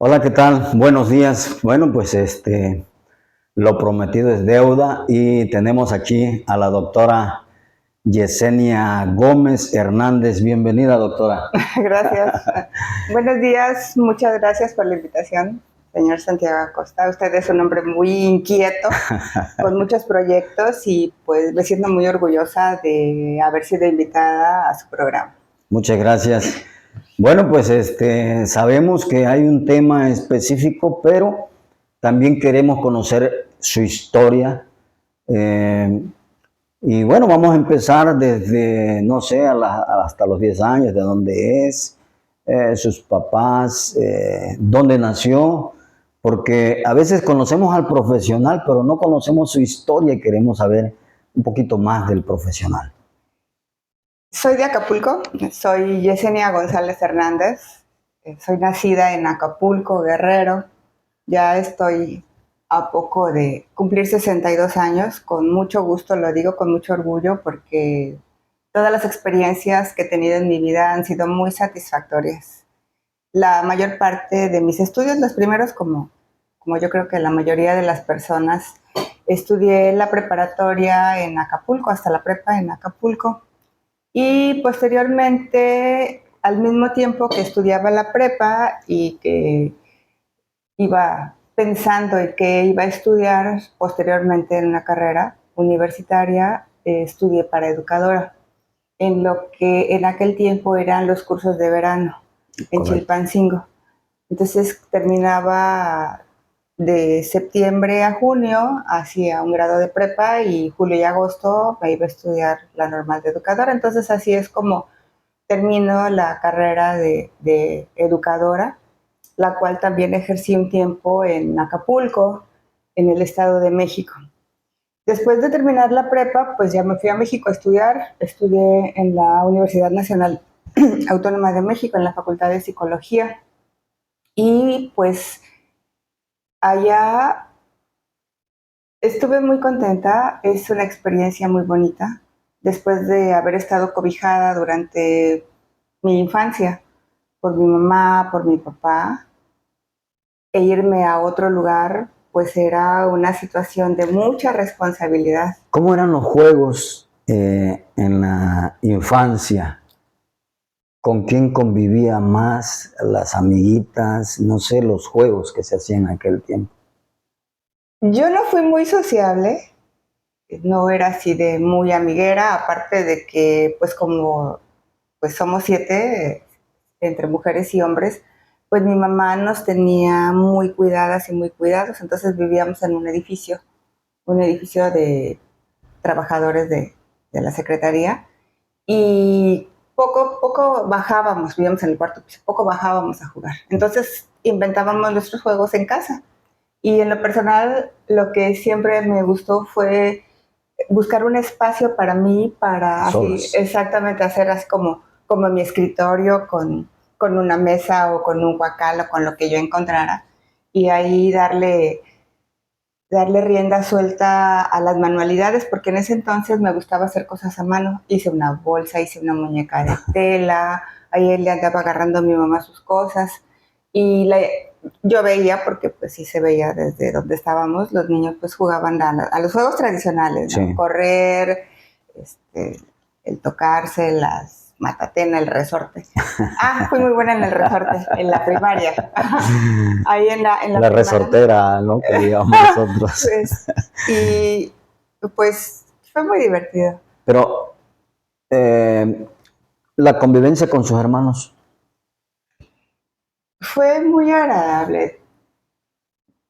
Hola, ¿qué tal? Buenos días. Bueno, pues lo prometido es deuda y tenemos aquí a la doctora Yesenia Gómez Hernández. Bienvenida, doctora. Gracias. Buenos días, muchas gracias por la invitación, señor Santiago Acosta. Usted es un hombre muy inquieto, con muchos proyectos y pues me siento muy orgullosa de haber sido invitada a su programa. Muchas gracias. Bueno, pues sabemos que hay un tema específico, pero también queremos conocer su historia. Eh, y bueno, vamos a empezar desde, no sé, hasta los 10 años, de dónde es, sus papás, dónde nació, porque a veces conocemos al profesional, pero no conocemos su historia y queremos saber un poquito más del profesional. Soy de Acapulco, soy Yesenia González Hernández, soy nacida en Acapulco, Guerrero. Ya estoy a poco de cumplir 62 años, con mucho gusto lo digo, con mucho orgullo, porque todas las experiencias que he tenido en mi vida han sido muy satisfactorias. La mayor parte de mis estudios, los primeros como yo creo que la mayoría de las personas, estudié la preparatoria en Acapulco, hasta la prepa en Acapulco. Y posteriormente, al mismo tiempo que estudiaba la prepa y que iba pensando en que iba a estudiar posteriormente en una carrera universitaria, estudié para educadora, en lo que en aquel tiempo eran los cursos de verano en Correcto. Chilpancingo. Entonces terminaba de septiembre a junio, hacía un grado de prepa y julio y agosto me iba a estudiar la normal de educadora. Entonces así es como termino la carrera de educadora, la cual también ejercí un tiempo en Acapulco, en el Estado de México. Después de terminar la prepa, pues ya me fui a México a estudiar. Estudié en la Universidad Nacional Autónoma de México, en la Facultad de Psicología. Y pues allá estuve muy contenta, es una experiencia muy bonita, después de haber estado cobijada durante mi infancia por mi mamá, por mi papá, e irme a otro lugar, pues era una situación de mucha responsabilidad. ¿Cómo eran los juegos en la infancia? ¿Con quién convivía más? Las amiguitas, no sé, los juegos que se hacían en aquel tiempo. Yo no fui muy sociable, no era así de muy amiguera, aparte de que pues como pues somos 7 entre mujeres y hombres, pues mi mamá nos tenía muy cuidadas y muy cuidados, entonces vivíamos en un edificio de trabajadores de la secretaría, y poco bajábamos, vivíamos en el cuarto piso, poco bajábamos a jugar. Entonces inventábamos nuestros juegos en casa. Y en lo personal, lo que siempre me gustó fue buscar un espacio para mí, para así, Solas. exactamente hacer así como mi escritorio con una mesa o con un guacal o con lo que yo encontrara. Y ahí darle rienda suelta a las manualidades, porque en ese entonces me gustaba hacer cosas a mano. Hice una bolsa, hice una muñeca de tela, ahí le andaba agarrando a mi mamá sus cosas. Y yo veía, porque pues sí se veía desde donde estábamos, los niños pues jugaban a los juegos tradicionales, ¿no? Sí. Correr, este, el tocarse, las matatena, el resorte. Ah, fui muy buena en el resorte, en la primaria. Ahí en la La primaria. resortera, ¿no? Que digamos nosotros. Pues, y pues fue muy divertido. Pero la convivencia con sus hermanos. Fue muy agradable.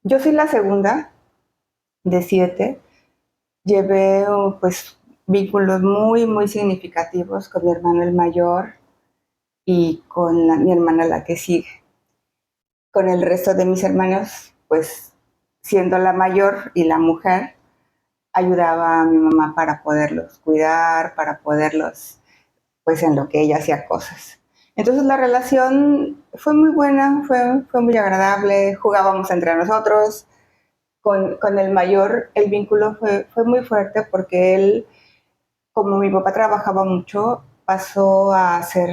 Yo soy la segunda de 7. Llevé pues vínculos muy significativos con mi hermano el mayor y con mi hermana la que sigue. Con el resto de mis hermanos, pues siendo la mayor y la mujer, ayudaba a mi mamá para poderlos cuidar, para poderlos pues en lo que ella hacía cosas. Entonces la relación fue muy buena, fue muy agradable, jugábamos entre nosotros. Con el mayor el vínculo fue muy fuerte porque él, como mi papá trabajaba mucho, pasó a ser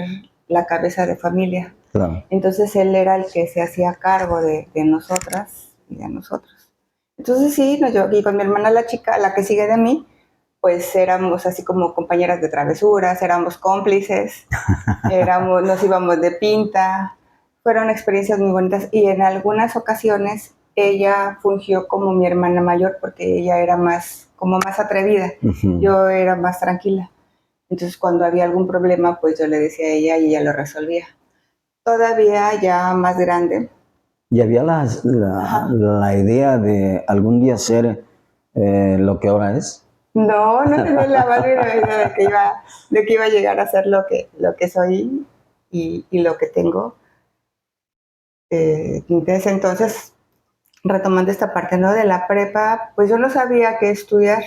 la cabeza de familia. Claro. Entonces él era el que se hacía cargo de nosotras y de nosotros. Entonces sí, y con mi hermana la chica, la que sigue de mí, pues éramos así como compañeras de travesuras, éramos cómplices, nos íbamos de pinta, fueron experiencias muy bonitas y en algunas ocasiones ella fungió como mi hermana mayor porque ella era como más atrevida, yo era más tranquila. Entonces cuando había algún problema, pues yo le decía a ella y ella lo resolvía. Todavía ya más grande. ¿Y había la idea de algún día ser lo que ahora es? No tenía la más mínima idea de que iba a llegar a ser lo que soy y lo que tengo. Desde entonces, retomando esta parte, ¿no? De la prepa, pues yo no sabía qué estudiar.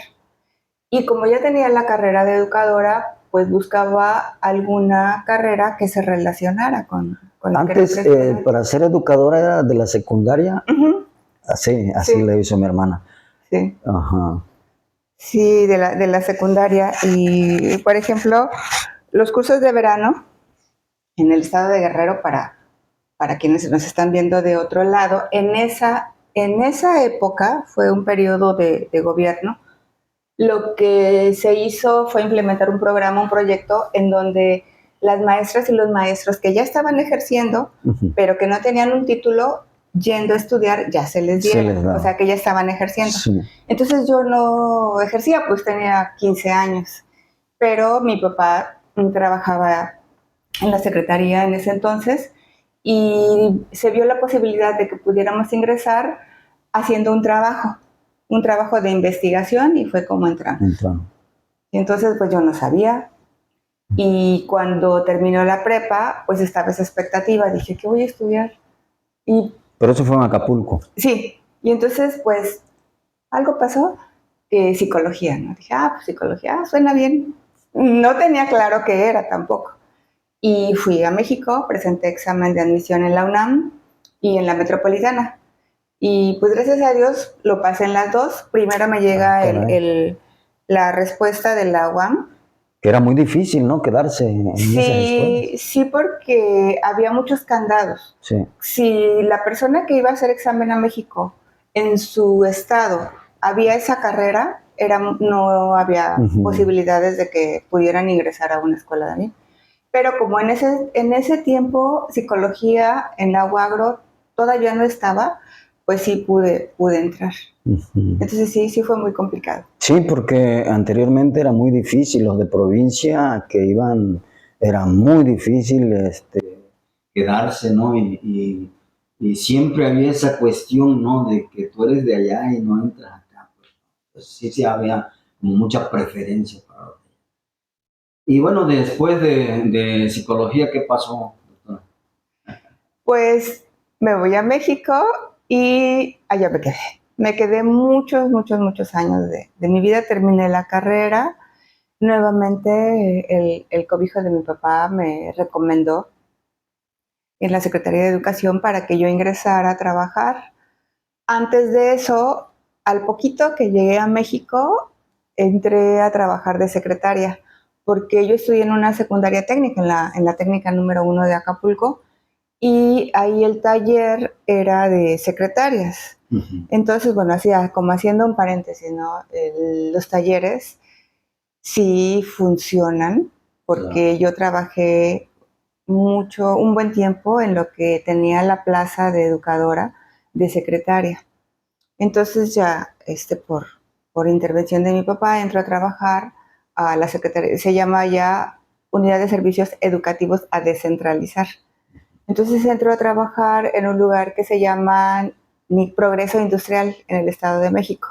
Y como ya tenía la carrera de educadora, pues buscaba alguna carrera que se relacionara con lo que era Antes, preescolar. para ser educadora era de la secundaria, así Sí. le hizo mi hermana. Sí. Ajá. Sí, de la secundaria. Y, por ejemplo, los cursos de verano en el estado de Guerrero, para quienes nos están viendo de otro lado, en esa época fue un periodo de gobierno. Lo que se hizo fue implementar un programa, un proyecto en donde las maestras y los maestros que ya estaban ejerciendo, pero que no tenían un título, yendo a estudiar, ya se les dieron, o sea que ya estaban ejerciendo. Sí. Entonces yo no ejercía, pues tenía 15 años, pero mi papá trabajaba en la secretaría en ese entonces y se vio la posibilidad de que pudiéramos ingresar haciendo un trabajo de investigación y fue como entramos. Y entonces pues yo no sabía y cuando terminó la prepa pues estaba esa expectativa, dije, ¿qué voy a estudiar? Pero eso fue en Acapulco. Sí, y entonces pues algo pasó, psicología, ¿no? Dije, pues psicología, suena bien. No tenía claro qué era tampoco. Y fui a México, presenté examen de admisión en la UNAM y en la Metropolitana. Y pues gracias a Dios lo pasé en las dos. Primero me llega la respuesta de la UAM. Que era muy difícil, ¿no? Quedarse en esas escuelas. Sí, porque había muchos candados. Sí. Si la persona que iba a hacer examen a México en su estado había esa carrera, no había posibilidades de que pudieran ingresar a una escuela de mí. Pero como en ese tiempo psicología en la UAGRO todavía no estaba, pues sí pude entrar. Entonces sí fue muy complicado. Sí, porque anteriormente era muy difícil, los de provincia que iban, era muy difícil quedarse, ¿no? Y siempre había esa cuestión, ¿no? De que tú eres de allá y no entras acá. Pues sí había como mucha preferencia para los de allá. Y bueno, después de psicología, ¿qué pasó, doctora? Pues me voy a México y allá me quedé. Me quedé muchos años de mi vida, terminé la carrera. Nuevamente el cobijo de mi papá me recomendó en la Secretaría de Educación para que yo ingresara a trabajar. Antes de eso, al poquito que llegué a México, entré a trabajar de secretaria, porque yo estudié en una secundaria técnica, en la técnica número 1 de Acapulco, y ahí el taller era de secretarias. Entonces, bueno, como haciendo un paréntesis, ¿no? Los talleres sí funcionan, porque yo trabajé un buen tiempo en lo que tenía la plaza de educadora de secretaria. Entonces ya, por intervención de mi papá, entro a trabajar a la secretaría, se llama ya Unidad de Servicios Educativos a Descentralizar. Entonces entro a trabajar en un lugar que se llama NIC Progreso Industrial en el Estado de México,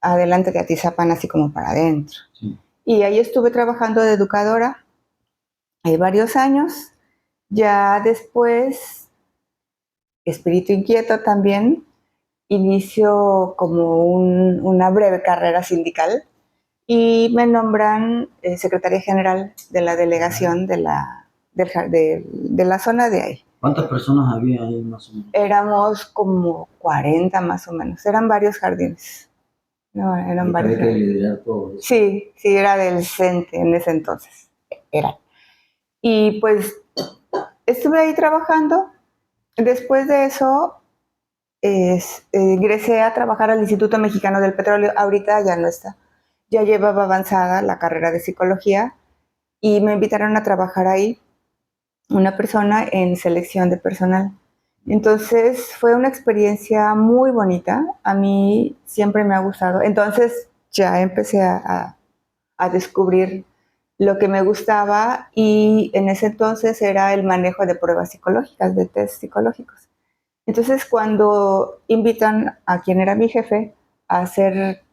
adelante de Atizapán, así como para adentro. Sí. Y ahí estuve trabajando de educadora, hay varios años. Ya después, espíritu inquieto también, inicio como una breve carrera sindical y me nombran secretaria general de la delegación de la zona de ahí. ¿Cuántas personas había ahí más o menos? Éramos como 40 más o menos, eran varios jardines. No, eran varios jardines. Que liderar todo eso. Sí, era del CENTE en ese entonces, era. Y pues estuve ahí trabajando. Después de eso, ingresé a trabajar al Instituto Mexicano del Petróleo. Ahorita ya no está. Ya llevaba avanzada la carrera de psicología y me invitaron a trabajar ahí, una persona en selección de personal. Entonces fue una experiencia muy bonita. A mí siempre me ha gustado. Entonces ya empecé a descubrir lo que me gustaba, y en ese entonces era el manejo de pruebas psicológicas, de test psicológicos. Entonces, cuando invitan a quien era mi jefe a hacer,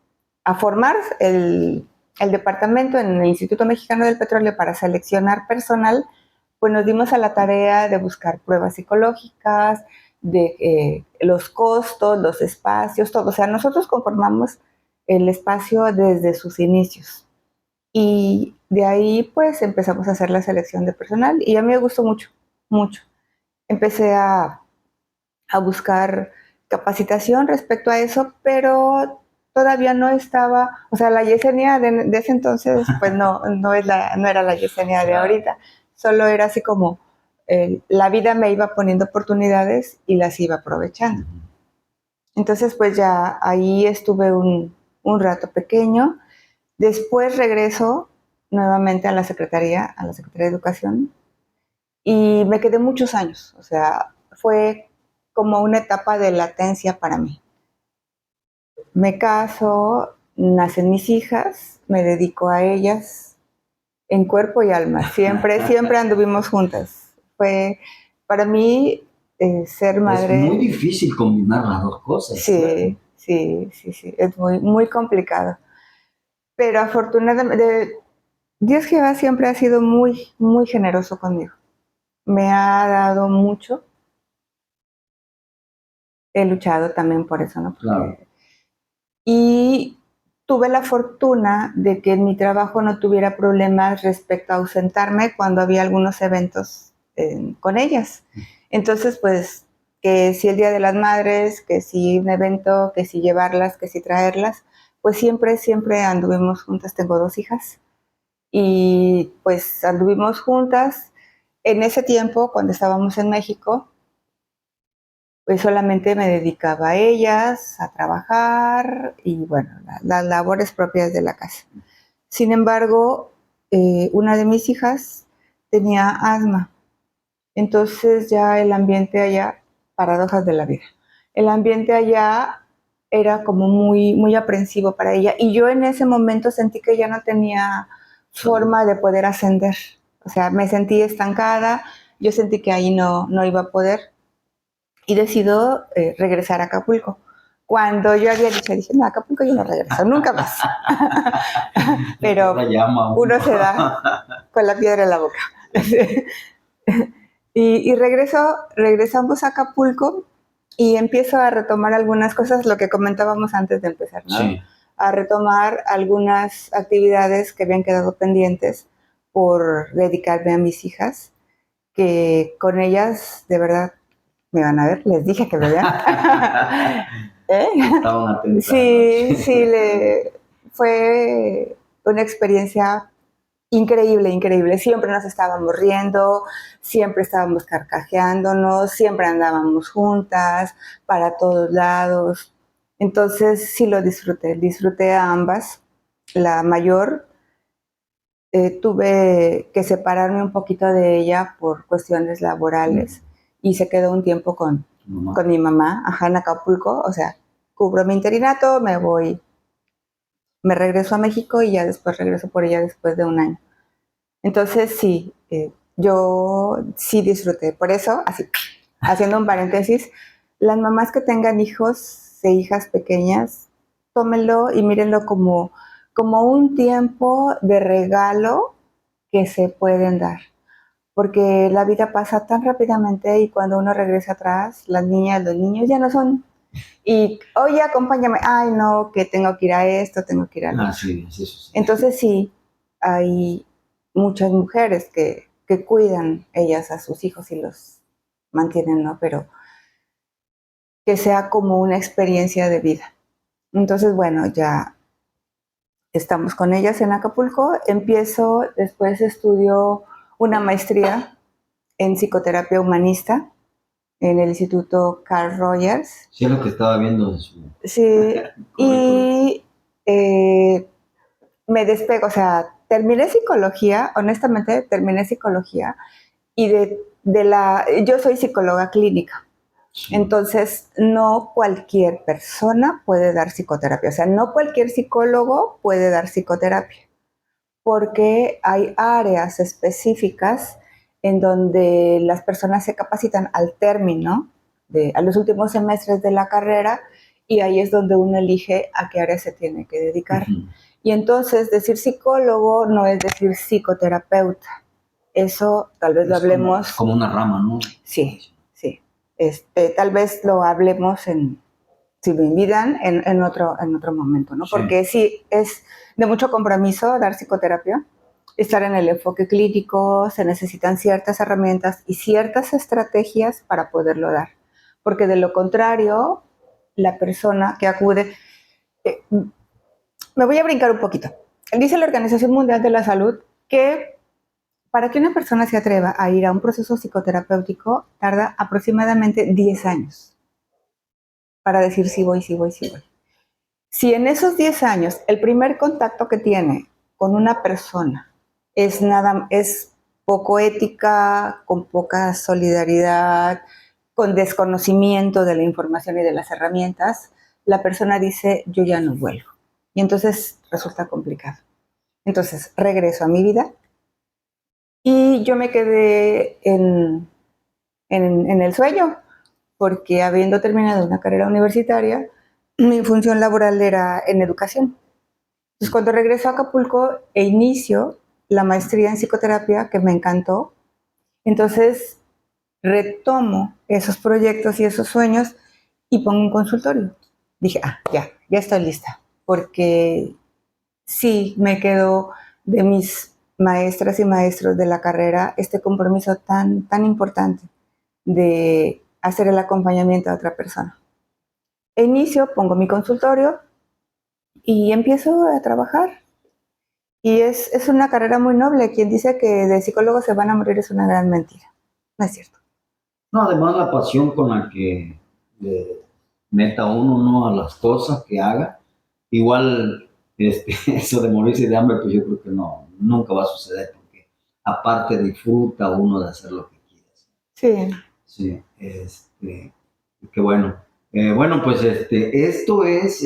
a formar el departamento en el Instituto Mexicano del Petróleo para seleccionar personal, pues nos dimos a la tarea de buscar pruebas psicológicas, de los costos, los espacios, todo. O sea, nosotros conformamos el espacio desde sus inicios. Y de ahí pues empezamos a hacer la selección de personal y a mí me gustó mucho, mucho. Empecé a buscar capacitación respecto a eso, pero todavía no estaba, o sea, la Yesenia de ese entonces, pues no era la Yesenia de ahorita, solo era así como la vida me iba poniendo oportunidades y las iba aprovechando. Entonces, pues ya ahí estuve un rato pequeño. Después regreso nuevamente a la Secretaría de Educación, y me quedé muchos años, o sea, fue como una etapa de latencia para mí. Me caso, nacen mis hijas, me dedico a ellas en cuerpo y alma, siempre anduvimos juntas. Fue para mí ser madre. Es muy difícil combinar las dos cosas. Sí, claro. Sí, es muy complicado. Pero afortunadamente, Dios Jehová siempre ha sido muy generoso conmigo. Me ha dado mucho. He luchado también por eso, ¿no? Porque, claro. Y tuve la fortuna de que en mi trabajo no tuviera problemas respecto a ausentarme cuando había algunos eventos con ellas. Entonces, pues, que si el Día de las Madres, que si un evento, que si llevarlas, que si traerlas, pues siempre anduvimos juntas. Tengo 2 hijas. Y pues anduvimos juntas. En ese tiempo, cuando estábamos en México, pues solamente me dedicaba a ellas, a trabajar y bueno, las labores propias de la casa. Sin embargo, una de mis hijas tenía asma. Entonces ya el ambiente allá, paradojas de la vida, el ambiente allá era como muy aprensivo para ella, y yo en ese momento sentí que ya no tenía forma de poder ascender. O sea, me sentí estancada, yo sentí que ahí no iba a poder, y decido regresar a Acapulco. Cuando yo había dicho, dije, no, a Acapulco yo no regreso, nunca más. Pero uno se da con la piedra en la boca. Y regresamos a Acapulco y empiezo a retomar algunas cosas, lo que comentábamos antes de empezar, ¿no? Sí. A retomar algunas actividades que habían quedado pendientes por dedicarme a mis hijas, que con ellas, de verdad, me van a ver, les dije que me vean. Estaban atentas. Sí, fue una experiencia increíble. Siempre nos estábamos riendo, siempre estábamos carcajeándonos, siempre andábamos juntas para todos lados. Entonces sí lo disfruté a ambas. La mayor, tuve que separarme un poquito de ella por cuestiones laborales y se quedó un tiempo con mi mamá, en Acapulco. O sea, cubro mi interinato, me regreso a México y ya después regreso por ella después de un año. Entonces sí, yo sí disfruté. Por eso, así, haciendo un paréntesis, las mamás que tengan hijos e hijas pequeñas, tómenlo y mírenlo como un tiempo de regalo que se pueden dar. Porque la vida pasa tan rápidamente y cuando uno regresa atrás, las niñas, los niños ya no son. Y, oye, acompáñame. Ay, no, que tengo que ir a esto, tengo que ir a lo otro. Sí. Entonces sí, hay muchas mujeres que cuidan ellas a sus hijos y los mantienen, ¿no? Pero que sea como una experiencia de vida. Entonces, bueno, ya estamos con ellas en Acapulco. Después estudio una maestría en psicoterapia humanista en el Instituto Carl Rogers. Sí, es lo que estaba viendo de su... Sí, y me despego, o sea, terminé psicología, honestamente terminé psicología, y yo soy psicóloga clínica. Sí. Entonces, no cualquier persona puede dar psicoterapia, o sea, no cualquier psicólogo puede dar psicoterapia, porque hay áreas específicas en donde las personas se capacitan al término, a los últimos semestres de la carrera, y ahí es donde uno elige a qué área se tiene que dedicar. Ujú. Y entonces decir psicólogo no es decir psicoterapeuta. Eso tal vez lo Es hablemos. como una rama, ¿no? Sí, sí. Tal vez lo hablemos si me invitan, en otro momento, ¿no? Sí. Porque sí, es de mucho compromiso dar psicoterapia, estar en el enfoque clínico, se necesitan ciertas herramientas y ciertas estrategias para poderlo dar. Porque de lo contrario, la persona que acude... me voy a brincar un poquito. Dice la Organización Mundial de la Salud que para que una persona se atreva a ir a un proceso psicoterapéutico tarda aproximadamente 10 años para decir sí voy, sí voy, sí voy. Si en esos 10 años el primer contacto que tiene con una persona es poco ética, con poca solidaridad, con desconocimiento de la información y de las herramientas, la persona dice yo ya no vuelvo. Y entonces resulta complicado. Entonces regreso a mi vida y yo me quedé en el sueño, porque habiendo terminado una carrera universitaria, mi función laboral era en educación. Entonces, cuando regreso a Acapulco e inicio la maestría en psicoterapia, que me encantó, entonces retomo esos proyectos y esos sueños y pongo un consultorio. Dije, ya estoy lista, porque sí me quedó de mis maestras y maestros de la carrera este compromiso tan, tan importante de hacer el acompañamiento a otra persona. E inicio, pongo mi consultorio y empiezo a trabajar. Y es una carrera muy noble. Quien dice que de psicólogos se van a morir es una gran mentira. No es cierto. No, además la pasión con la que le meta uno, ¿no?, a las cosas que haga. Igual, eso de morirse de hambre, pues yo creo que no, nunca va a suceder, porque aparte disfruta uno de hacer lo que quiere hacer. Sí. Sí, qué bueno. Bueno, pues esto es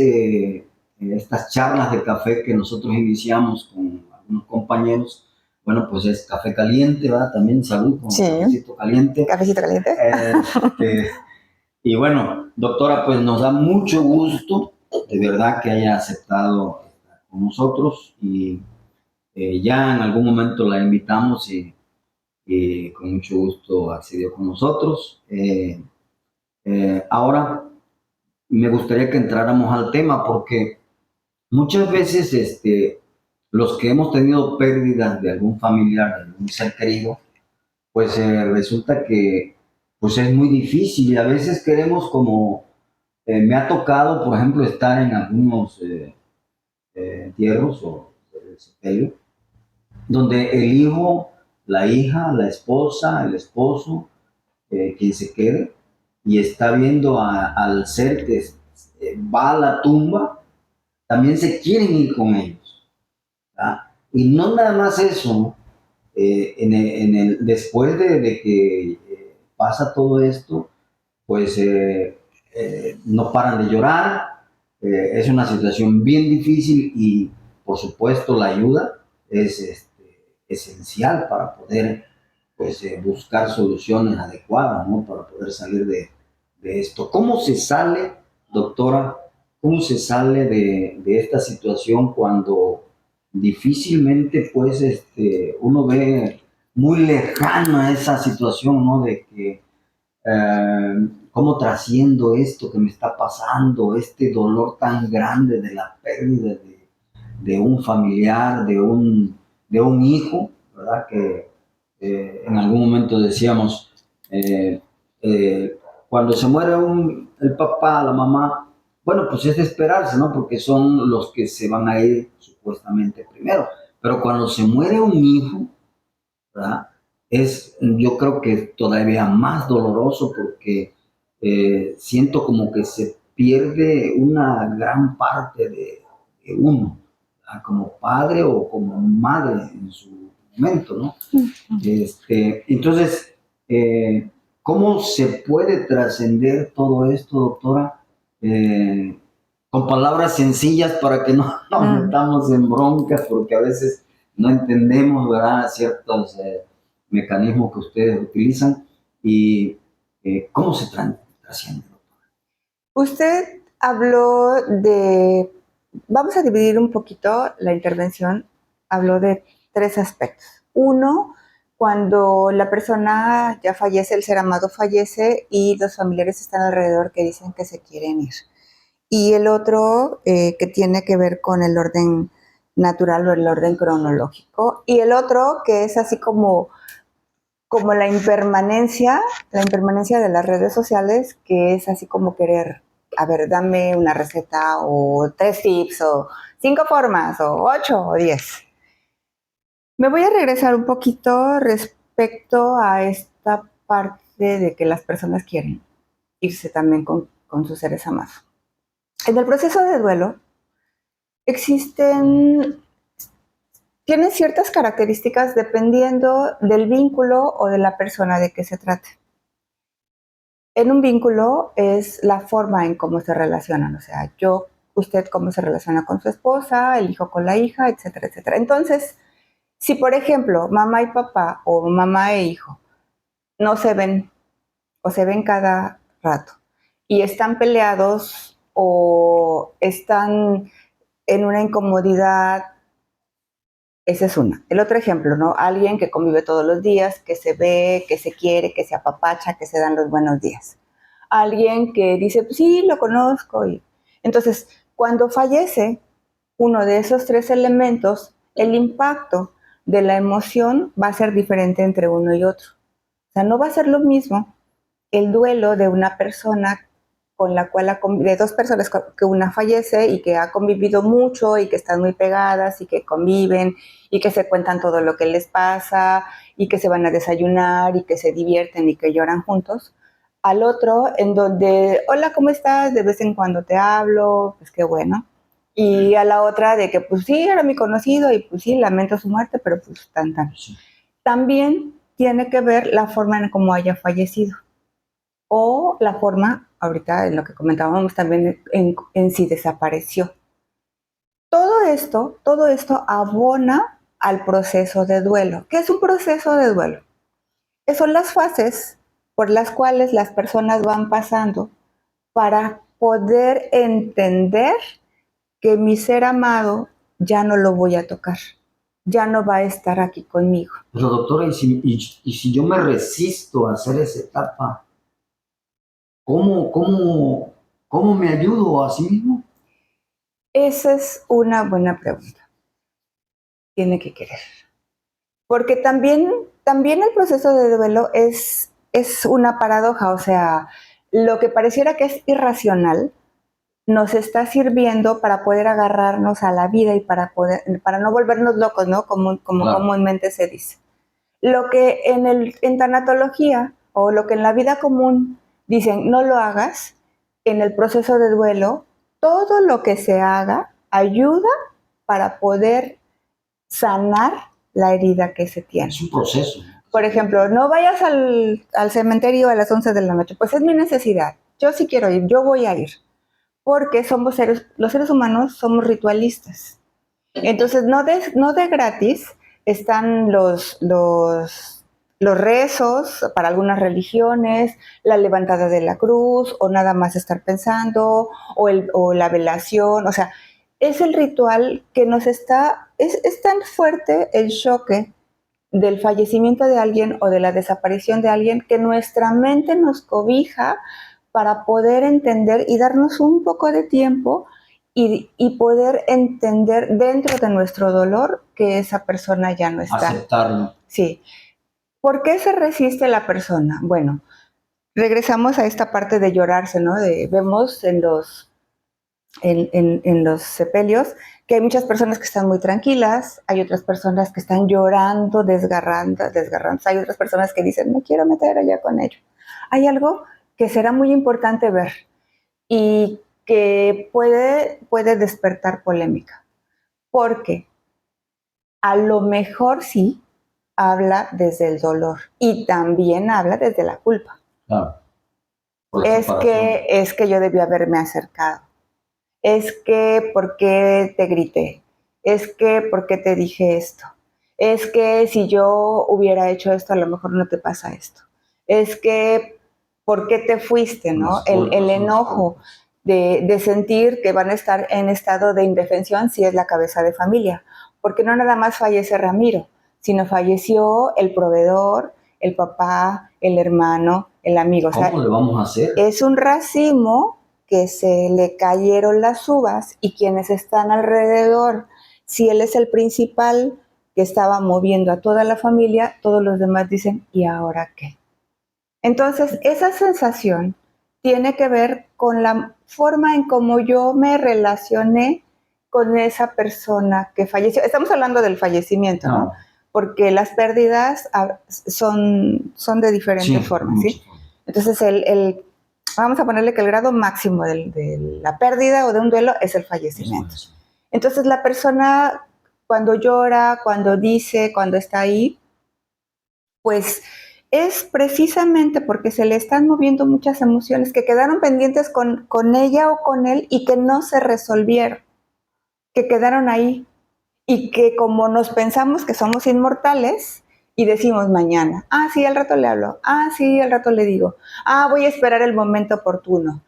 estas charlas de café que nosotros iniciamos con algunos compañeros. Bueno, pues es café caliente, ¿verdad? También salud con Sí. cafecito caliente. Cafecito caliente. Y bueno, doctora, pues nos da mucho gusto, de verdad, que haya aceptado estar con nosotros y ya en algún momento la invitamos y con mucho gusto accedió con nosotros. Ahora me gustaría que entráramos al tema porque muchas veces los que hemos tenido pérdidas de algún familiar, de algún ser querido, pues resulta que pues es muy difícil y a veces queremos como, me ha tocado, por ejemplo, estar en algunos entierros o sepelio, donde el hijo, la hija, la esposa, el esposo, quien se quede, y está viendo al ser que va a la tumba, también se quieren ir con ellos, ¿verdad? Y no nada más eso, ¿no? Después de que pasa todo esto, pues no paran de llorar, es una situación bien difícil y por supuesto la ayuda es esencial para poder pues, buscar soluciones adecuadas, ¿no?, para poder salir de esto. ¿Cómo se sale, doctora, cómo se sale de esta situación cuando difícilmente pues uno ve muy lejana esa situación, ¿no?, de que cómo trasciendo esto que me está pasando, este dolor tan grande de la pérdida de un familiar, de un hijo, ¿verdad? Que en algún momento decíamos, eh, eh, cuando se muere el papá, la mamá, bueno, pues es de esperarse, ¿no? Porque son los que se van a ir supuestamente primero. Pero cuando se muere un hijo, ¿verdad? es, yo creo que todavía más doloroso porque siento como que se pierde una gran parte de uno, como padre o como madre en su momento, ¿no? Entonces, ¿cómo se puede trascender todo esto, doctora? Eh, con palabras sencillas para que no nos metamos en broncas, porque a veces no entendemos, ¿verdad?, ciertos mecanismos que ustedes utilizan. Y ¿cómo se trasciende? Usted habló de, vamos a dividir un poquito la intervención, habló de 3 aspectos. Uno, cuando la persona ya fallece, el ser amado fallece y los familiares están alrededor que dicen que se quieren ir. Y el otro que tiene que ver con el orden natural o el orden cronológico. Y el otro que es así como la impermanencia de las redes sociales, que es así como querer, a ver, dame una receta o 3 tips o 5 formas o 8 o 10. Me voy a regresar un poquito respecto a esta parte de que las personas quieren irse también con sus seres amados. En el proceso de duelo tienen ciertas características dependiendo del vínculo o de la persona de que se trate. En un vínculo es la forma en cómo se relacionan, o sea, usted cómo se relaciona con su esposa, el hijo con la hija, etcétera, etcétera. Entonces, si por ejemplo mamá y papá o mamá e hijo no se ven o se ven cada rato y están peleados o están en una incomodidad, esa es una. El otro ejemplo, ¿no? Alguien que convive todos los días, que se ve, que se quiere, que se apapacha, que se dan los buenos días. Alguien que dice, pues sí, lo conozco. Entonces, cuando fallece uno de esos 3 elementos, el impacto de la emoción va a ser diferente entre uno y otro. O sea, no va a ser lo mismo el duelo de una persona con la cual de 2 personas que una fallece y que ha convivido mucho y que están muy pegadas y que conviven y que se cuentan todo lo que les pasa y que se van a desayunar y que se divierten y que lloran juntos, al otro en donde, hola, ¿cómo estás? De vez en cuando te hablo, pues qué bueno. Y a la otra de que pues sí, era mi conocido y pues sí, lamento su muerte, pero pues tan. También tiene que ver la forma en cómo haya fallecido o la forma, ahorita en lo que comentábamos también, en si desapareció. Todo esto abona al proceso de duelo. ¿Qué es un proceso de duelo? Son las fases por las cuales las personas van pasando para poder entender que mi ser amado ya no lo voy a tocar, ya no va a estar aquí conmigo. Pero doctora, y si yo me resisto a hacer esa etapa, ¿cómo me ayudo a sí mismo? Esa es una buena pregunta. Tiene que querer. Porque también el proceso de duelo es una paradoja, o sea, lo que pareciera que es irracional nos está sirviendo para poder agarrarnos a la vida y para no volvernos locos, ¿no? Como claro, comúnmente se dice. Lo que en tanatología o lo que en la vida común dicen no lo hagas, en el proceso de duelo, todo lo que se haga ayuda para poder sanar la herida que se tiene. Es un proceso. Por ejemplo, no vayas al cementerio a las 11 de la noche. Pues es mi necesidad. Yo sí quiero ir, yo voy a ir. Porque los seres humanos somos ritualistas. Entonces, no de gratis están los rezos para algunas religiones, la levantada de la cruz, o nada más estar pensando, o la velación. O sea, es el ritual que es tan fuerte el choque del fallecimiento de alguien o de la desaparición de alguien que nuestra mente nos cobija para poder entender y darnos un poco de tiempo y poder entender dentro de nuestro dolor que esa persona ya no está. Aceptarlo. Sí. ¿Por qué se resiste la persona? Bueno, regresamos a esta parte de llorarse, ¿no? Vemos en los en los sepelios, que hay muchas personas que están muy tranquilas, hay otras personas que están llorando, desgarrando, hay otras personas que dicen, me quiero meter allá con ellos. Hay algo que será muy importante ver y que puede despertar polémica, porque a lo mejor sí habla desde el dolor y también habla desde la culpa. Claro. Es que yo debí haberme acercado. Es que, ¿por qué te grité? Es que, ¿por qué te dije esto? Es que si yo hubiera hecho esto, a lo mejor no te pasa esto. Es que, ¿por qué te fuiste? ¿No? El enojo de sentir que van a estar en estado de indefensión si es la cabeza de familia. Porque no nada más fallece Ramiro, sino falleció el proveedor, el papá, el hermano, el amigo. ¿Cómo le vamos a hacer? Es un racimo que se le cayeron las uvas y quienes están alrededor, si él es el principal que estaba moviendo a toda la familia, todos los demás dicen, ¿y ahora qué? Entonces, esa sensación tiene que ver con la forma en cómo yo me relacioné con esa persona que falleció. Estamos hablando del fallecimiento, ¿no? Porque las pérdidas son de diferentes formas, ¿sí? Entonces, vamos a ponerle que el grado máximo de la pérdida o de un duelo es el fallecimiento. Entonces, la persona cuando llora, cuando dice, cuando está ahí, pues es precisamente porque se le están moviendo muchas emociones que quedaron pendientes con ella o con él y que no se resolvieron, que quedaron ahí y que como nos pensamos que somos inmortales y decimos mañana, sí, al rato le hablo, sí, al rato le digo, voy a esperar el momento oportuno,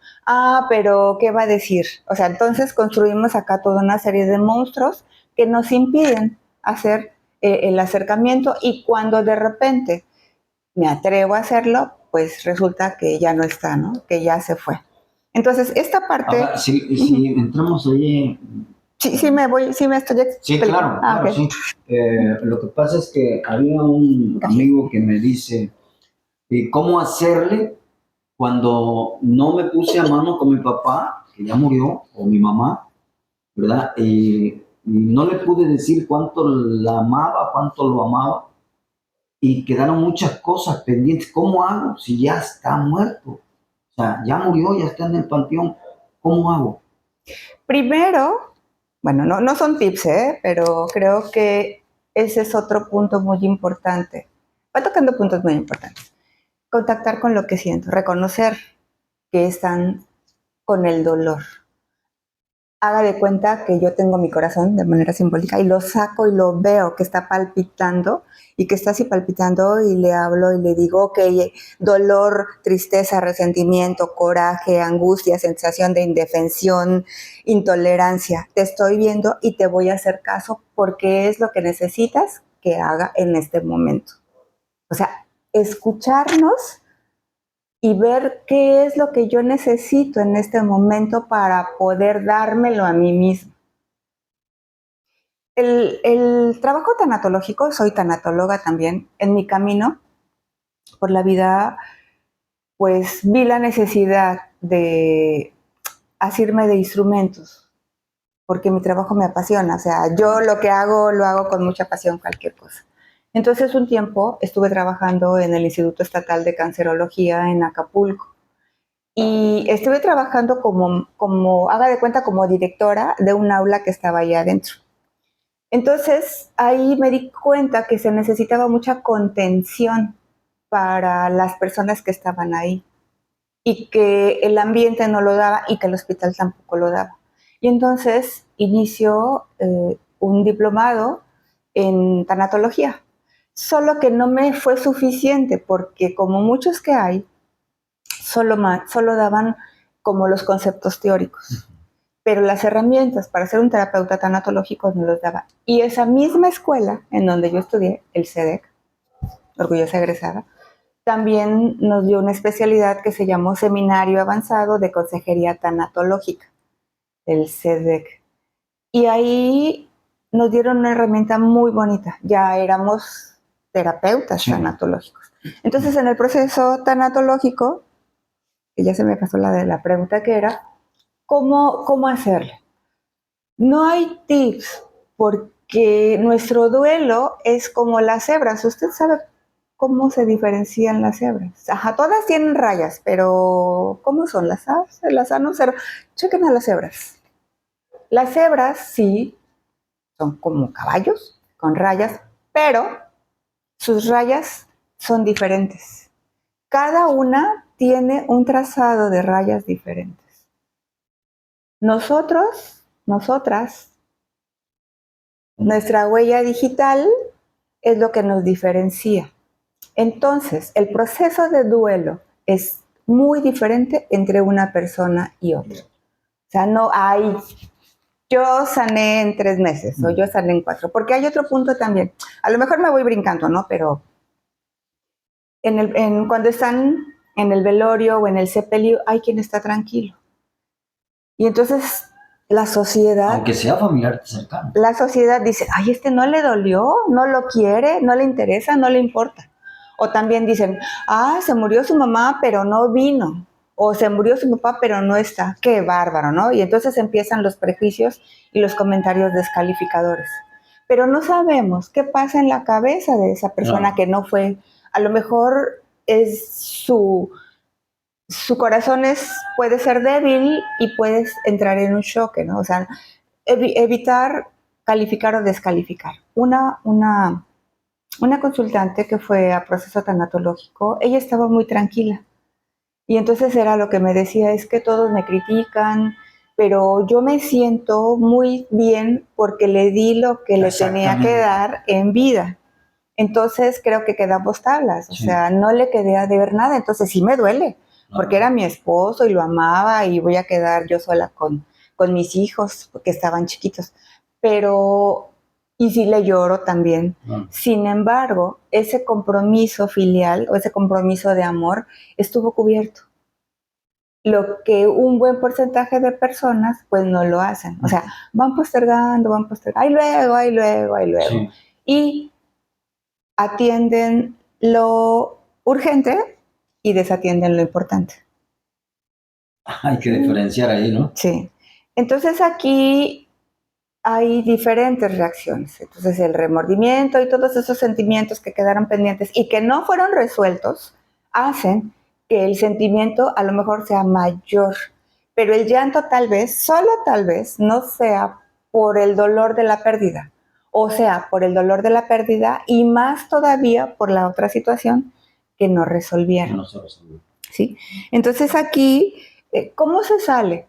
pero ¿qué va a decir? O sea, entonces construimos acá toda una serie de monstruos que nos impiden hacer el acercamiento y cuando de repente me atrevo a hacerlo, pues resulta que ya no está, ¿no? Que ya se fue. Entonces, esta parte... Ahora, si entramos ahí... Sí me estoy explicando. Sí, claro, okay. Sí. Lo que pasa es que había un amigo que me dice, ¿cómo hacerle cuando no me puse a mano con mi papá, que ya murió, o mi mamá, ¿verdad? Y no le pude decir cuánto la amaba, cuánto lo amaba, y quedaron muchas cosas pendientes. ¿Cómo hago si ya está muerto? O sea, ya murió, ya está en el panteón. ¿Cómo hago? Primero, bueno, no son tips, pero creo que ese es otro punto muy importante. Va tocando puntos muy importantes. Contactar con lo que siento, reconocer que están con el dolor. Haga de cuenta que yo tengo mi corazón de manera simbólica y lo saco y lo veo que está palpitando y que está así palpitando y le hablo y le digo, ok, dolor, tristeza, resentimiento, coraje, angustia, sensación de indefensión, intolerancia, te estoy viendo y te voy a hacer caso porque es lo que necesitas que haga en este momento. O sea, escucharnos y ver qué es lo que yo necesito en este momento para poder dármelo a mí mismo. El trabajo tanatológico, soy tanatóloga también, en mi camino por la vida, pues vi la necesidad de asirme de instrumentos, porque mi trabajo me apasiona, o sea, yo lo que hago, lo hago con mucha pasión, cualquier cosa. Entonces, un tiempo estuve trabajando en el Instituto Estatal de Cancerología en Acapulco. Y estuve trabajando haga de cuenta, como directora de un aula que estaba ahí adentro. Entonces, ahí me di cuenta que se necesitaba mucha contención para las personas que estaban ahí y que el ambiente no lo daba y que el hospital tampoco lo daba. Y entonces inició un diplomado en tanatología, solo que no me fue suficiente porque como muchos que hay, solo daban como los conceptos teóricos, pero las herramientas para ser un terapeuta tanatológico no los daba. Y esa misma escuela en donde yo estudié, el CEDEC, orgullosa egresada, también nos dio una especialidad que se llamó Seminario Avanzado de Consejería Tanatológica, el CEDEC. Y ahí nos dieron una herramienta muy bonita, ya éramos terapeutas tanatológicos. Entonces, en el proceso tanatológico, que ya se me pasó la pregunta que era, ¿Cómo hacerlo? No hay tips, porque nuestro duelo es como las cebras. ¿Usted sabe cómo se diferencian las cebras? Ajá, todas tienen rayas, pero ¿cómo son las A? Las A no cero. Chequen a las cebras. Las cebras sí son como caballos con rayas, pero sus rayas son diferentes. Cada una tiene un trazado de rayas diferentes. Nosotras, nuestra huella digital es lo que nos diferencia. Entonces, el proceso de duelo es muy diferente entre una persona y otra. O sea, no hay, yo sané en 3 meses o yo sané en 4, porque hay otro punto también. A lo mejor me voy brincando, ¿no? Pero cuando están en el velorio o en el sepelio, hay quien está tranquilo. Y entonces la sociedad... Aunque sea familiar cercano. La sociedad dice, ay, no le dolió, no lo quiere, no le interesa, no le importa. O también dicen, se murió su mamá, pero no vino. O se murió su papá, pero no está. Qué bárbaro, ¿no? Y entonces empiezan los prejuicios y los comentarios descalificadores. Pero no sabemos qué pasa en la cabeza de esa persona que no fue. A lo mejor es su corazón puede ser débil y puedes entrar en un shock, ¿no? O sea, evitar calificar o descalificar. Una consultante que fue a proceso tanatológico, ella estaba muy tranquila. Y entonces era lo que me decía, es que todos me critican, pero yo me siento muy bien porque le di lo que le tenía que dar en vida. Entonces creo que quedamos tablas, o sea, no le quedé a deber nada, entonces sí me duele, porque era mi esposo y lo amaba y voy a quedar yo sola con mis hijos, porque estaban chiquitos, pero, y sí le lloro también. Sin embargo, ese compromiso filial o ese compromiso de amor estuvo cubierto. Lo que un buen porcentaje de personas pues no lo hacen, o sea, van postergando, ahí luego. Sí. Y atienden lo urgente y desatienden lo importante. Hay que diferenciar ahí, ¿no? Sí. Entonces aquí hay diferentes reacciones. Entonces el remordimiento y todos esos sentimientos que quedaron pendientes y que no fueron resueltos hacen que el sentimiento a lo mejor sea mayor, pero el llanto tal vez, solo tal vez, no sea por el dolor de la pérdida, o sea, por el dolor de la pérdida y más todavía por la otra situación que no resolvieron. No se resolvió. ¿Sí? Entonces aquí, ¿cómo se sale?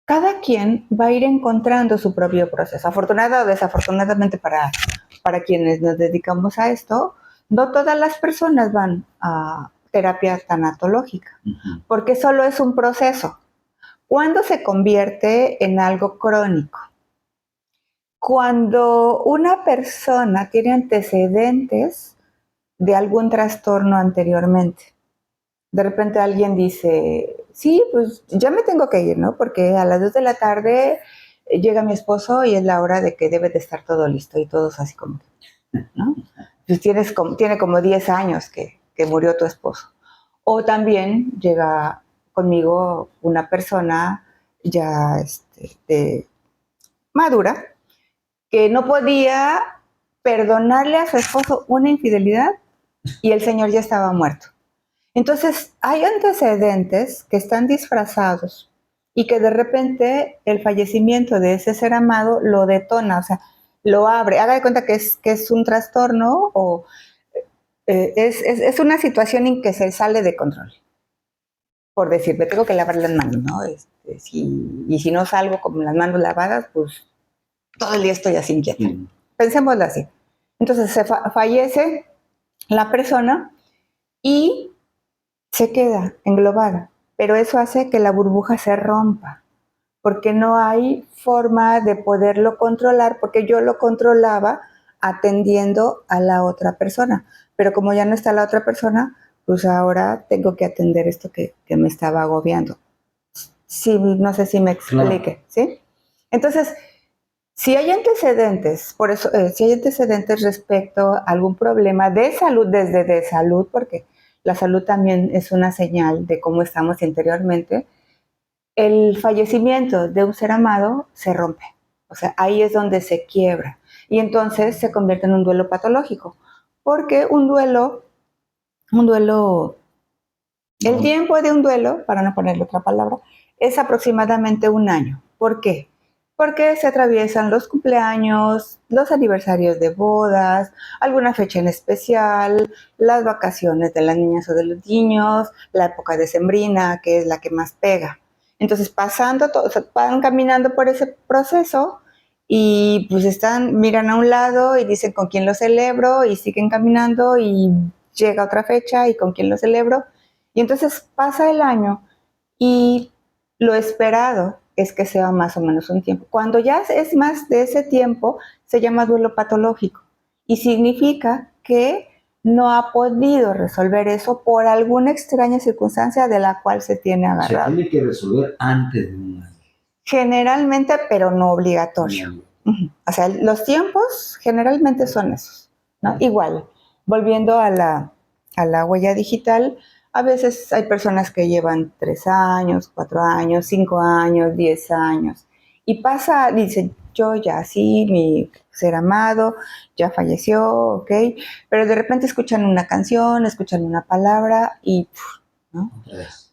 Cada quien va a ir encontrando su propio proceso. Afortunadamente o desafortunadamente para quienes nos dedicamos a esto, no todas las personas van a terapia tanatológica, porque solo es un proceso. ¿Cuándo se convierte en algo crónico? Cuando una persona tiene antecedentes de algún trastorno anteriormente. De repente alguien dice, sí, pues ya me tengo que ir, ¿no? Porque a las 2 de la tarde llega mi esposo y es la hora de que debe de estar todo listo y todos así como, ¿no? Pues tiene como 10 años que murió tu esposo. O también llega conmigo una persona ya madura que no podía perdonarle a su esposo una infidelidad y el señor ya estaba muerto. Entonces, hay antecedentes que están disfrazados y que de repente el fallecimiento de ese ser amado lo detona, o sea, lo abre. Haga de cuenta que es un trastorno o es una situación en que se sale de control. Por decir, me tengo que lavar las manos, ¿no? Y si no salgo con las manos lavadas, pues todo el día estoy así inquieta. Pensémoslo así. Entonces, fallece la persona y se queda englobada, pero eso hace que la burbuja se rompa, porque no hay forma de poderlo controlar, porque yo lo controlaba atendiendo a la otra persona, pero como ya no está la otra persona, pues ahora tengo que atender esto que me estaba agobiando. Sí, no sé si me explique, claro. ¿Sí? Entonces, si hay antecedentes, por eso, si hay antecedentes respecto a algún problema de salud, desde de salud, porque la salud también es una señal de cómo estamos interiormente, el fallecimiento de un ser amado se rompe. O sea, ahí es donde se quiebra. Y entonces se convierte en un duelo patológico. Porque un duelo, el tiempo de un duelo, para no ponerle otra palabra, es aproximadamente un año. ¿Por qué? Porque se atraviesan los cumpleaños, los aniversarios de bodas, alguna fecha en especial, las vacaciones de las niñas o de los niños, la época decembrina, que es la que más pega. Entonces, van caminando por ese proceso y pues miran a un lado y dicen con quién lo celebro y siguen caminando y llega otra fecha y con quién lo celebro. Y entonces pasa el año y lo esperado es que sea más o menos un tiempo. Cuando ya es más de ese tiempo, se llama duelo patológico y significa que no ha podido resolver eso por alguna extraña circunstancia de la cual se tiene agarrado. Se tiene que resolver antes de un año. Generalmente, pero no obligatorio. O sea, los tiempos generalmente son esos, ¿no? Igual, volviendo a la huella digital, a veces hay personas que llevan 3 años, 4 años, 5 años, 10 años, y dicen, yo ya sí, mi ser amado ya falleció, ¿ok? Pero de repente escuchan una canción, escuchan una palabra y, ¿no?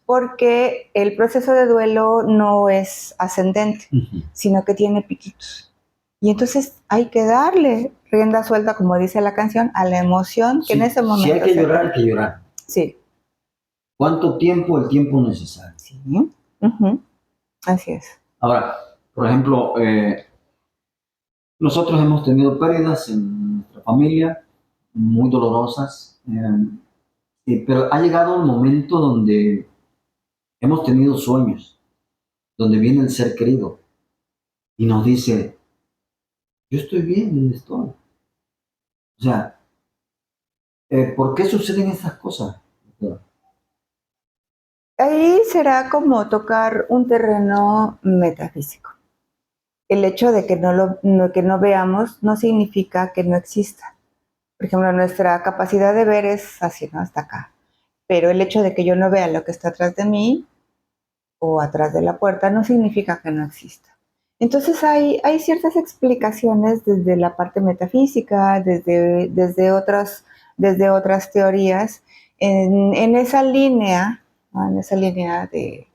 Porque el proceso de duelo no es ascendente, sino que tiene piquitos. Y entonces hay que darle rienda suelta, como dice la canción, a la emoción que en ese momento... Si hay que llorar, hay que llorar. Sí. ¿Cuánto tiempo? El tiempo necesario. Sí. Así es. Ahora, por ejemplo, nosotros hemos tenido pérdidas en nuestra familia, muy dolorosas, pero ha llegado el momento donde hemos tenido sueños, donde viene el ser querido y nos dice, yo estoy bien donde estoy. O sea, ¿por qué suceden estas cosas? Ahí será como tocar un terreno metafísico. El hecho de que que no veamos no significa que no exista. Por ejemplo, nuestra capacidad de ver es así, ¿no? Hasta acá. Pero el hecho de que yo no vea lo que está atrás de mí o atrás de la puerta no significa que no exista. Entonces hay ciertas explicaciones desde la parte metafísica, desde otras teorías, en esa línea, ¿no? En esa línea de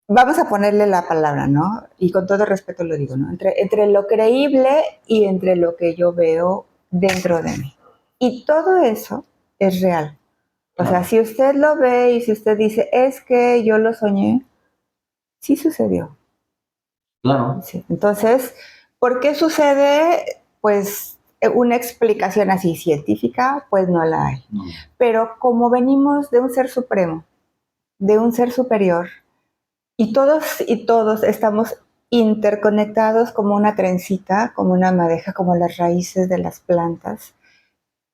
vamos a ponerle la palabra, ¿no? Y con todo respeto lo digo, ¿no? Entre lo creíble y entre lo que yo veo dentro de mí. Y todo eso es real. O sea, si usted lo ve y si usted dice, es que yo lo soñé, sí sucedió. Claro. Sí. Entonces, ¿por qué sucede? Pues una explicación así científica, pues no la hay. No. Pero como venimos de un ser supremo, de un ser superior, y todos estamos interconectados como una trencita, como una madeja, como las raíces de las plantas,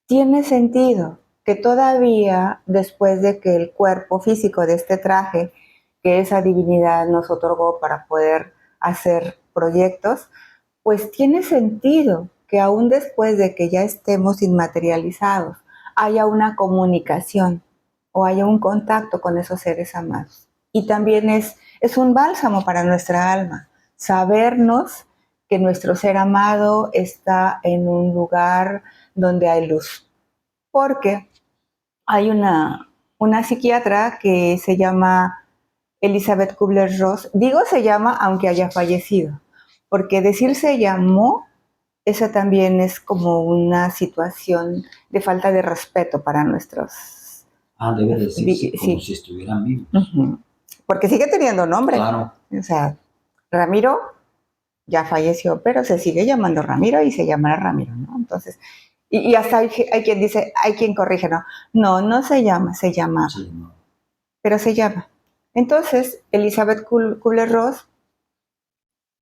tiene sentido que todavía después de que el cuerpo físico de este traje que esa divinidad nos otorgó para poder hacer proyectos, pues tiene sentido que aún después de que ya estemos inmaterializados, haya una comunicación o haya un contacto con esos seres amados. Y también es un bálsamo para nuestra alma, sabernos que nuestro ser amado está en un lugar donde hay luz. Porque hay una psiquiatra que se llama Elizabeth Kubler-Ross. Digo se llama aunque haya fallecido, porque decir se llamó, esa también es como una situación de falta de respeto para nuestros... Debe decirse como si estuvieran vivos. Porque sigue teniendo nombre. Claro. O sea, Ramiro ya falleció, pero se sigue llamando Ramiro y se llamará Ramiro, ¿no? Entonces, y hasta hay quien dice, hay quien corrige, no se llama, se llama. Sí, no. Pero se llama. Entonces, Elizabeth Kubler-Ross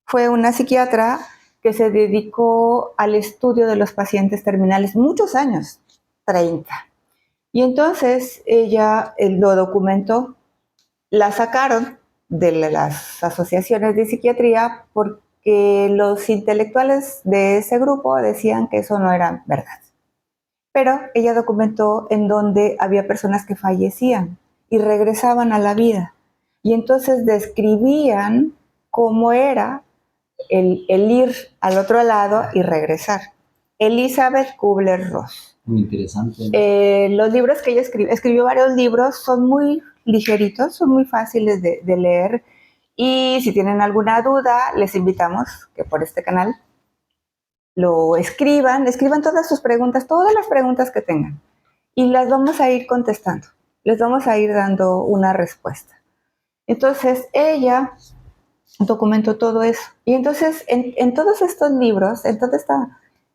fue una psiquiatra que se dedicó al estudio de los pacientes terminales muchos años, 30. Y entonces ella lo documentó. La sacaron de las asociaciones de psiquiatría porque los intelectuales de ese grupo decían que eso no era verdad. Pero ella documentó en donde había personas que fallecían y regresaban a la vida. Y entonces describían cómo era el ir al otro lado y regresar. Elizabeth Kubler-Ross. Muy interesante. Los libros que ella escribió varios libros, son muy ligeritos, son muy fáciles de leer. Y si tienen alguna duda, les invitamos que por este canal lo escriban todas sus preguntas, todas las preguntas que tengan. Y las vamos a ir contestando, les vamos a ir dando una respuesta. Entonces, ella documentó todo eso. Y entonces, en todos estos libros, en todo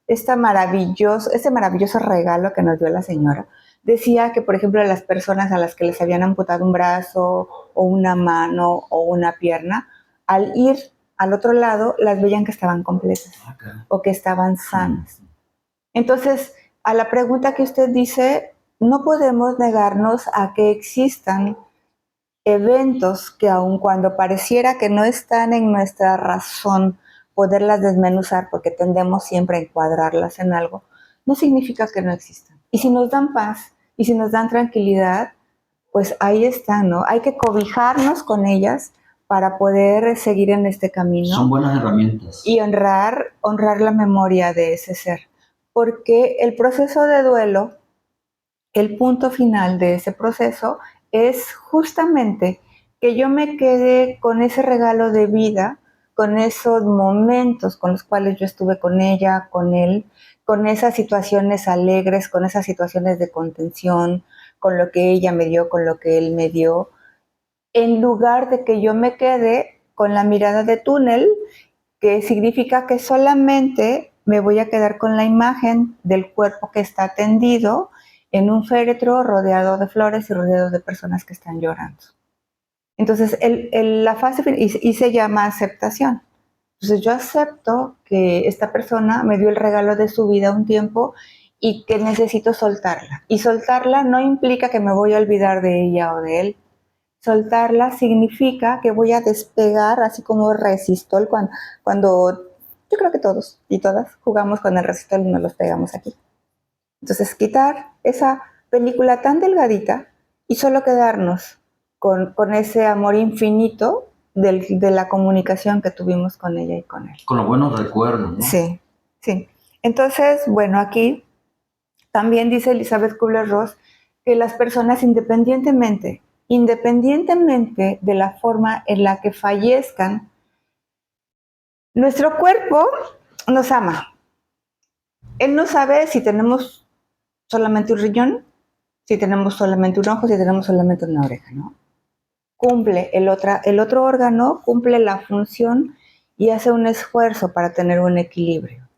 este maravilloso regalo que nos dio la señora, decía que, por ejemplo, las personas a las que les habían amputado un brazo o una mano o una pierna, al ir al otro lado, las veían que estaban completas o que estaban sanas. Entonces, a la pregunta que usted dice, no podemos negarnos a que existan eventos que aun cuando pareciera que no están en nuestra razón poderlas desmenuzar porque tendemos siempre a encuadrarlas en algo, no significa que no existan. Y si nos dan paz y si nos dan tranquilidad, pues ahí están, ¿no? Hay que cobijarnos con ellas para poder seguir en este camino. Son buenas herramientas. Y honrar la memoria de ese ser. Porque el proceso de duelo, el punto final de ese proceso, es justamente que yo me quede con ese regalo de vida, con esos momentos con los cuales yo estuve con ella, con él, con esas situaciones alegres, con esas situaciones de contención, con lo que ella me dio, con lo que él me dio, en lugar de que yo me quede con la mirada de túnel, que significa que solamente me voy a quedar con la imagen del cuerpo que está tendido en un féretro rodeado de flores y rodeado de personas que están llorando. Entonces, la fase y se llama aceptación. Entonces, yo acepto que esta persona me dio el regalo de su vida un tiempo y que necesito soltarla. Y soltarla no implica que me voy a olvidar de ella o de él. Soltarla significa que voy a despegar, así como resistol, cuando yo creo que todos y todas jugamos con el resistol y nos los pegamos aquí. Entonces, quitar esa película tan delgadita y solo quedarnos con ese amor infinito de la comunicación que tuvimos con ella y con él. Con los buenos recuerdos, ¿no? Sí, sí. Entonces, bueno, aquí también dice Elizabeth Kubler-Ross que las personas independientemente de la forma en la que fallezcan, nuestro cuerpo nos ama. Él no sabe si tenemos solamente un riñón, si tenemos solamente un ojo, si tenemos solamente una oreja, ¿no? Cumple el otro órgano, cumple la función y hace un esfuerzo para tener un equilibrio.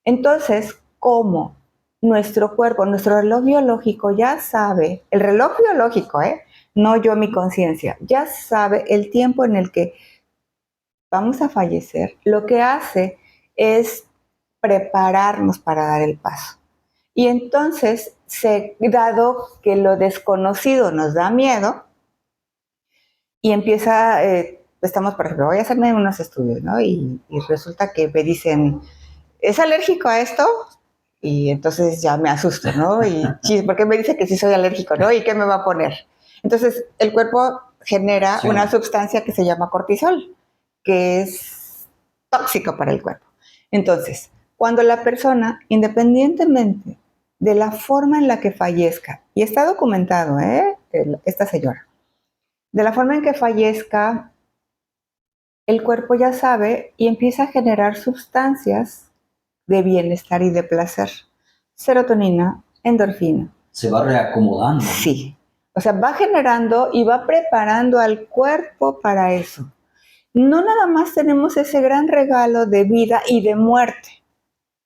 Entonces, como nuestro cuerpo, nuestro reloj biológico ya sabe, el reloj biológico, no yo mi conciencia, ya sabe el tiempo en el que vamos a fallecer, lo que hace es prepararnos para dar el paso. Y entonces, dado que lo desconocido nos da miedo, y empieza, estamos, por ejemplo, voy a hacerme unos estudios, ¿no? Y resulta que me dicen, ¿es alérgico a esto? Y entonces ya me asusto, ¿no? Y ¿por qué me dice que sí soy alérgico, ¿no? ¿Y qué me va a poner? Entonces, el cuerpo genera una sustancia que se llama cortisol, que es tóxico para el cuerpo. Entonces, cuando la persona, independientemente de la forma en la que fallezca, y está documentado, esta señora, de la forma en que fallezca, el cuerpo ya sabe y empieza a generar sustancias de bienestar y de placer. Serotonina, endorfina. Se va reacomodando. Sí. O sea, va generando y va preparando al cuerpo para eso. No nada más tenemos ese gran regalo de vida y de muerte,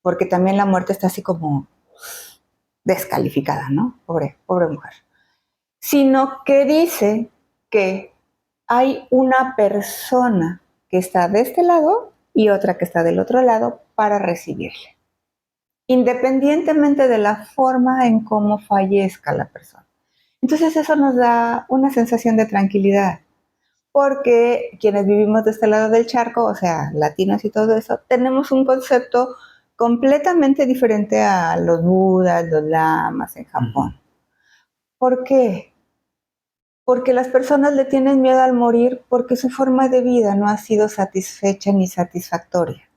porque también la muerte está así como descalificada, ¿no? Pobre mujer. Sino que dice que hay una persona que está de este lado y otra que está del otro lado para recibirle, independientemente de la forma en cómo fallezca la persona. Entonces eso nos da una sensación de tranquilidad, porque quienes vivimos de este lado del charco, o sea, latinos y todo eso, tenemos un concepto completamente diferente a los budas, los lamas en Japón. ¿Por qué? porque las personas le tienen miedo al morir porque su forma de vida no ha sido satisfecha ni satisfactoria.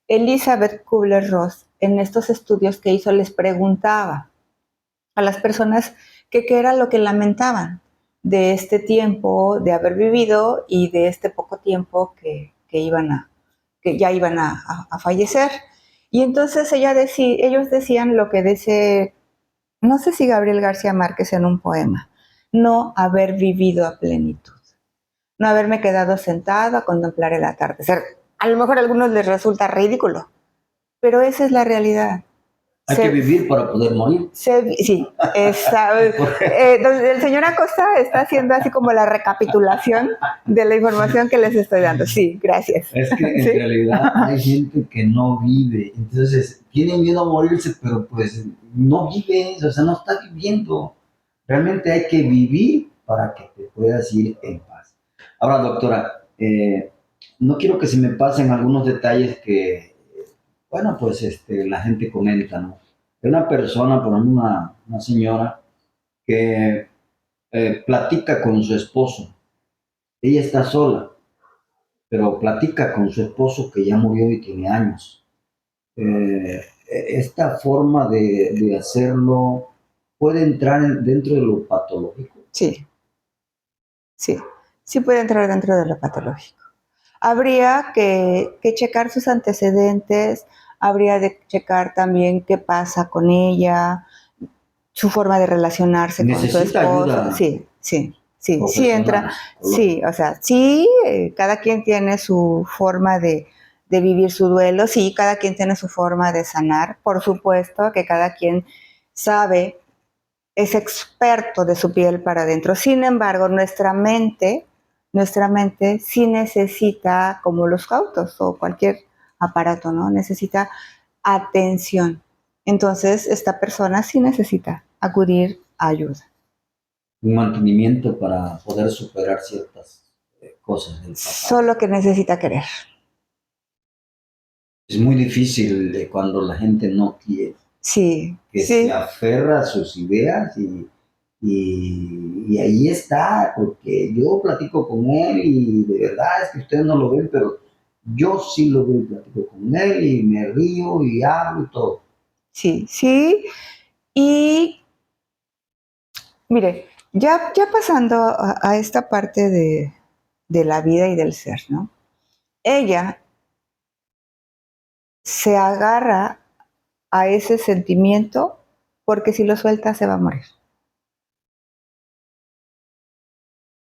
Elizabeth Kubler-Ross, en estos estudios que hizo, les preguntaba a las personas que qué era lo que lamentaban de este tiempo de haber vivido y de este poco tiempo que ya iban a fallecer. Y entonces ellos decían lo que dice, no sé si Gabriel García Márquez en un poema: no haber vivido a plenitud, no haberme quedado sentado a contemplar el atardecer. A lo mejor a algunos les resulta ridículo, pero esa es la realidad. Hay que vivir para poder morir. Sí, el señor Acosta está haciendo así como la recapitulación de la información que les estoy dando. Sí, gracias. Es que en ¿Sí? realidad hay gente que no vive, entonces tiene miedo a morirse, pero pues no vive, o sea, no está viviendo. Realmente hay que vivir para que te puedas ir en paz. Ahora, doctora, no quiero que se me pasen algunos detalles que, bueno, pues la gente comenta, ¿no? Hay una persona, por ejemplo, una señora que platica con su esposo. Ella está sola, pero platica con su esposo que ya murió y tiene años. Esta forma de hacerlo puede entrar dentro de lo patológico. Sí, sí puede entrar dentro de lo patológico. Habría que checar sus antecedentes, habría de checar también qué pasa con ella, su forma de relacionarse con su Necesita esposo. ayuda Sí entra, sí, o sea, sí, cada quien tiene su forma de vivir su duelo, sí, cada quien tiene su forma de sanar, por supuesto que cada quien sabe, es experto de su piel para adentro. Sin embargo, nuestra mente sí necesita, como los autos o cualquier aparato, ¿no? Necesita atención. Entonces, esta persona sí necesita acudir a ayuda. un mantenimiento para poder superar ciertas cosas del pasado. Solo que necesita querer. Es muy difícil cuando la gente no quiere, Sí, que sí. se aferra a sus ideas y ahí está, porque yo platico con él y de verdad es que ustedes no lo ven, pero yo sí lo veo y platico con él y me río y hablo y todo. Sí, sí. Y mire, ya pasando a esta parte de la vida y del ser, ¿no? Ella se agarra a ese sentimiento porque si lo suelta se va a morir.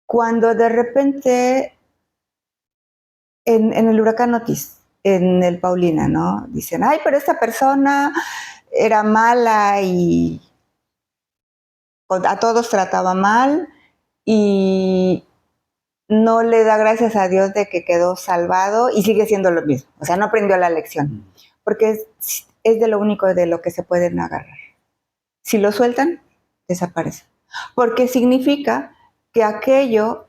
Cuando de repente en el huracán Otis, en el Paulina, ¿no? Dicen, ay, pero esta persona era mala y a todos trataba mal y no le da gracias a Dios de que quedó salvado y sigue siendo lo mismo. O sea, no aprendió la lección, porque es de lo único de lo que se pueden agarrar. Si lo sueltan, desaparece. Porque significa que aquello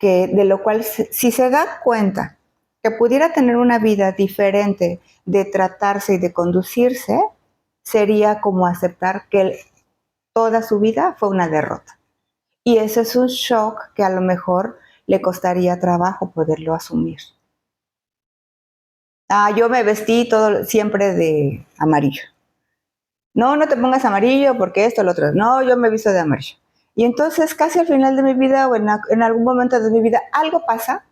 de lo cual, si se da cuenta que pudiera tener una vida diferente de tratarse y de conducirse, sería como aceptar que toda su vida fue una derrota. Y ese es un shock que a lo mejor le costaría trabajo poderlo asumir. Yo me vestí siempre de amarillo. No te pongas amarillo porque esto, lo otro. No, yo me visto de amarillo. Y entonces casi al final de mi vida o en algún momento de mi vida algo pasa,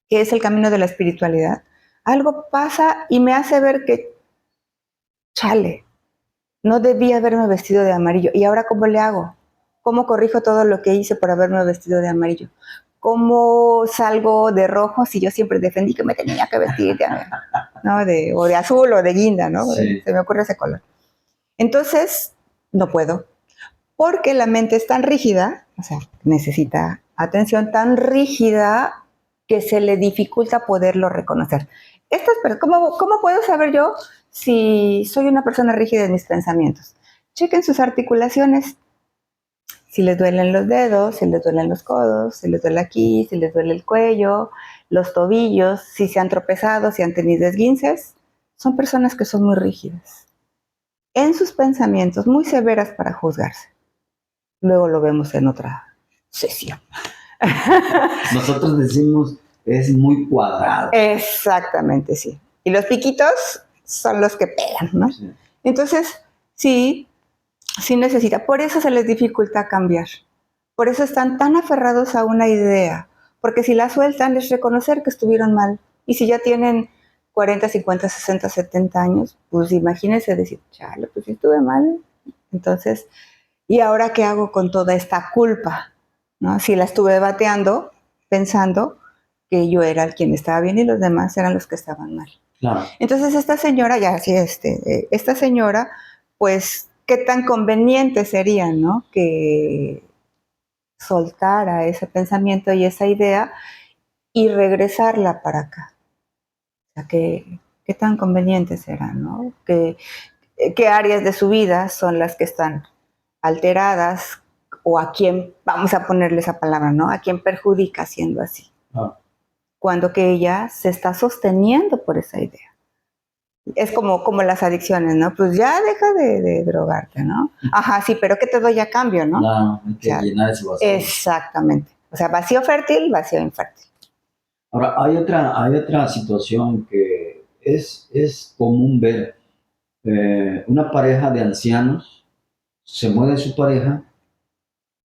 que es el camino de la espiritualidad. Algo pasa y me hace ver que, chale, no debía haberme vestido de amarillo. ¿Y ahora cómo le hago? ¿Cómo corrijo todo lo que hice por haberme vestido de amarillo? ¿Cómo salgo de rojo si yo siempre defendí que me tenía que vestir ¿no? o de azul o de guinda, ¿no? Sí. Se me ocurre ese color. Entonces, no puedo, porque la mente es tan rígida, o sea, necesita atención tan rígida que se le dificulta poderlo reconocer. ¿Cómo puedo saber yo si soy una persona rígida en mis pensamientos? Chequen sus articulaciones, si les duelen los dedos, si les duelen los codos, si les duele aquí, si les duele el cuello, los tobillos, si se han tropezado, si han tenido esguinces. Son personas que son muy rígidas en sus pensamientos, muy severas para juzgarse. Luego lo vemos en otra obsesión. Nosotros decimos, es muy cuadrado. Exactamente, sí. Y los piquitos son los que pegan, ¿no? Sí. Entonces, sí necesita. Por eso se les dificulta cambiar. Por eso están tan aferrados a una idea. Porque si la sueltan es reconocer que estuvieron mal. Y si ya tienen 40, 50, 60, 70 años, pues imagínense decir, chale, pues sí estuve mal. Entonces, ¿y ahora qué hago con toda esta culpa? ¿No? Si la estuve bateando, pensando que yo era el quien estaba bien y los demás eran los que estaban mal. Claro. Entonces esta señora, esta señora, pues, qué tan conveniente sería, ¿no? Que soltara ese pensamiento y esa idea y regresarla para acá. O sea, qué tan conveniente será, ¿no? ¿Qué áreas de su vida son las que están alteradas o a quién, vamos a ponerle esa palabra, ¿no? A quién perjudica siendo así. Ah. Cuando que ella se está sosteniendo por esa idea. Es como las adicciones, ¿no? Pues ya deja de drogarte, ¿no? Ajá, sí, pero ¿qué te doy a cambio, no? No, hay que llenar ese vacío. Exactamente. O sea, vacío fértil, vacío infértil. Ahora, hay otra situación que es común ver. Una pareja de ancianos, se muere su pareja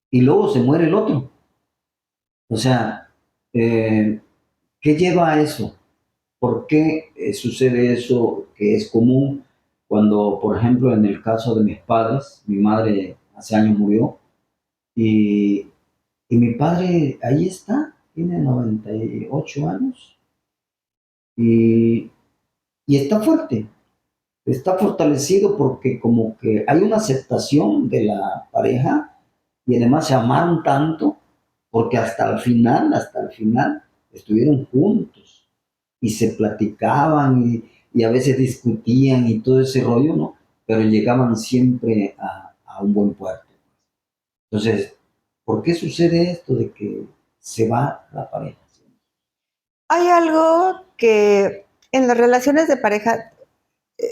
y luego se muere el otro. O sea, ¿qué lleva a eso? ¿Por qué sucede eso que es común cuando, por ejemplo, en el caso de mis padres, mi madre hace años murió y, y mi padre ahí está, tiene 98 años y, y está fortalecido porque como que hay una aceptación de la pareja y además se amaron tanto porque hasta el final estuvieron juntos y se platicaban y a veces discutían y todo ese rollo, ¿no? Pero llegaban siempre a un buen puerto. Entonces, ¿por qué sucede esto de que se va la pareja? Hay algo que en las relaciones de pareja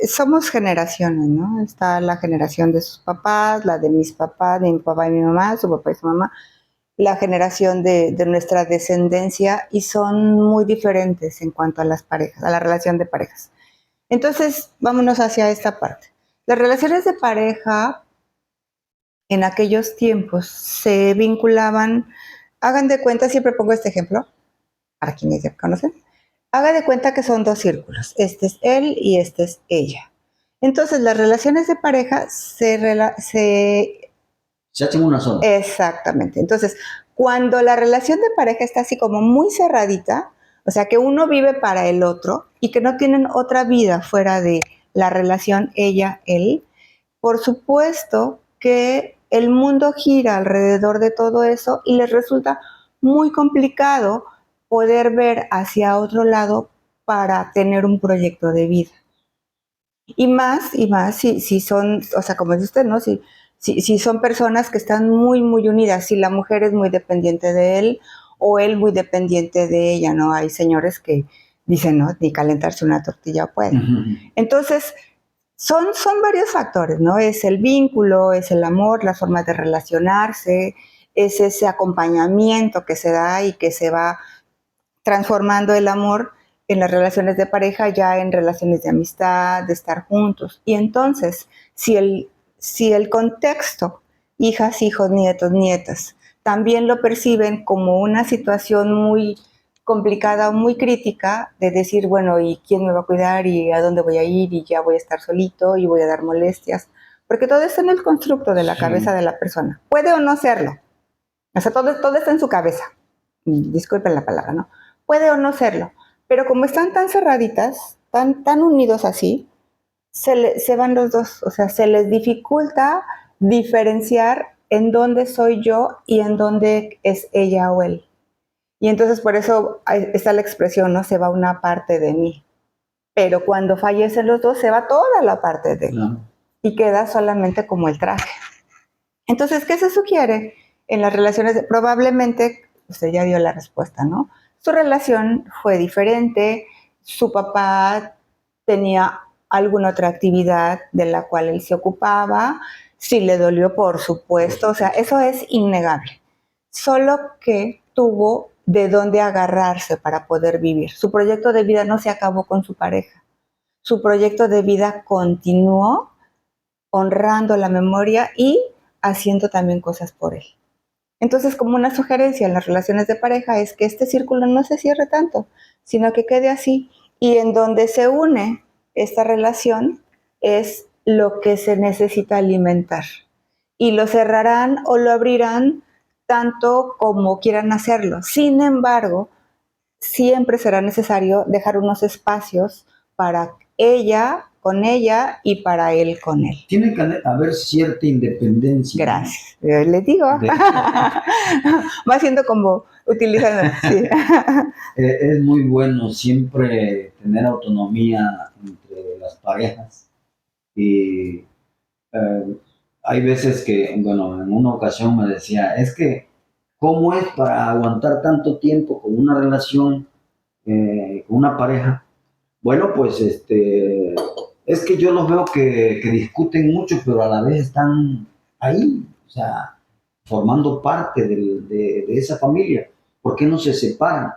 somos generaciones, ¿no? Está la generación de sus papás, la de mis papás, de mi papá y mi mamá, su papá y su mamá, la generación de nuestra descendencia y son muy diferentes en cuanto a las parejas, a la relación de parejas. Entonces, vámonos hacia esta parte. Las relaciones de pareja en aquellos tiempos se vinculaban, hagan de cuenta, siempre pongo este ejemplo, para quienes ya conocen, haga de cuenta que son dos círculos, este es él y este es ella. Entonces, las relaciones de pareja Se hacen una sola. Exactamente. Entonces, cuando la relación de pareja está así como muy cerradita, o sea, que uno vive para el otro y que no tienen otra vida fuera de la relación ella-él, por supuesto que el mundo gira alrededor de todo eso y les resulta muy complicado poder ver hacia otro lado para tener un proyecto de vida. Y más, si son, o sea, como dice usted, ¿no? Si son personas que están muy, muy unidas, si la mujer es muy dependiente de él o él muy dependiente de ella, ¿no? Hay señores que dicen, no, ni calentarse una tortilla puede. Entonces, son varios factores, ¿no? Es el vínculo, es el amor, las formas de relacionarse, es ese acompañamiento que se da y que se va transformando el amor en las relaciones de pareja ya en relaciones de amistad, de estar juntos. Y entonces, si el contexto, hijas, hijos, nietos, nietas, también lo perciben como una situación muy complicada o muy crítica de decir, bueno, ¿y quién me va a cuidar? ¿Y a dónde voy a ir? Y ya voy a estar solito y voy a dar molestias. Porque todo está en el constructo de la cabeza de la persona. Puede o no serlo. O sea, todo está en su cabeza. Disculpen la palabra, ¿no? Puede o no serlo. Pero como están tan cerraditas, tan unidos así, se van los dos. O sea, se les dificulta diferenciar en dónde soy yo y en dónde es ella o él. Y entonces por eso está la expresión, ¿no? Se va una parte de mí. Pero cuando fallecen los dos, se va toda la parte de él. No. Y queda solamente como el traje. Entonces, ¿qué se sugiere en las relaciones? Probablemente, usted ya dio la respuesta, ¿no? Su relación fue diferente, su papá tenía alguna otra actividad de la cual él se ocupaba, si le dolió, por supuesto, o sea, eso es innegable. solo que tuvo de dónde agarrarse para poder vivir. Su proyecto de vida no se acabó con su pareja. Su proyecto de vida continuó honrando la memoria y haciendo también cosas por él. Entonces, como una sugerencia en las relaciones de pareja es que este círculo no se cierre tanto, sino que quede así. Y en donde se une esta relación es lo que se necesita alimentar. Y lo cerrarán o lo abrirán tanto como quieran hacerlo. Sin embargo, siempre será necesario dejar unos espacios para ella con ella y para él con él. Tiene que haber cierta independencia. Gracias. Yo les digo. Va siendo como utilizando. Sí. Es muy bueno siempre tener autonomía entre las parejas. Y hay veces que, bueno, en una ocasión me decía, es que, ¿cómo es para aguantar tanto tiempo con una relación, con una pareja? Bueno, pues es que yo los veo que discuten mucho, pero a la vez están ahí, o sea, formando parte de esa familia. ¿Por qué no se separan?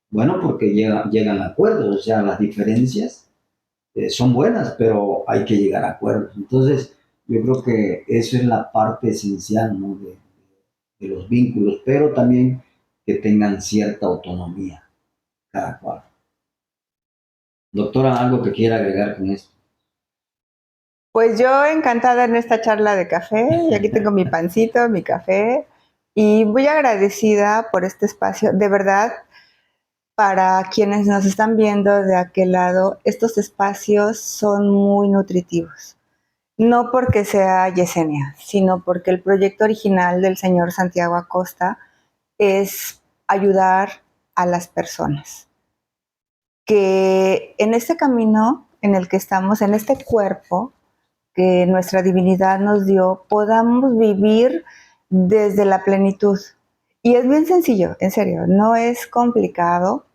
Bueno, porque llegan a acuerdos, o sea, las diferencias son buenas, pero hay que llegar a acuerdos. Entonces, yo creo que eso es la parte esencial, ¿no? de los vínculos, pero también que tengan cierta autonomía cada cual. Doctora, ¿algo que quiera agregar con esto? Pues yo encantada en esta charla de café, y aquí tengo mi pancito, mi café, y muy agradecida por este espacio. De verdad, para quienes nos están viendo de aquel lado, estos espacios son muy nutritivos. No porque sea Yesenia, sino porque el proyecto original del señor Santiago Acosta es ayudar a las personas. Que en este camino en el que estamos, en este cuerpo que nuestra divinidad nos dio, podamos vivir desde la plenitud. Y es bien sencillo, en serio, no es complicado,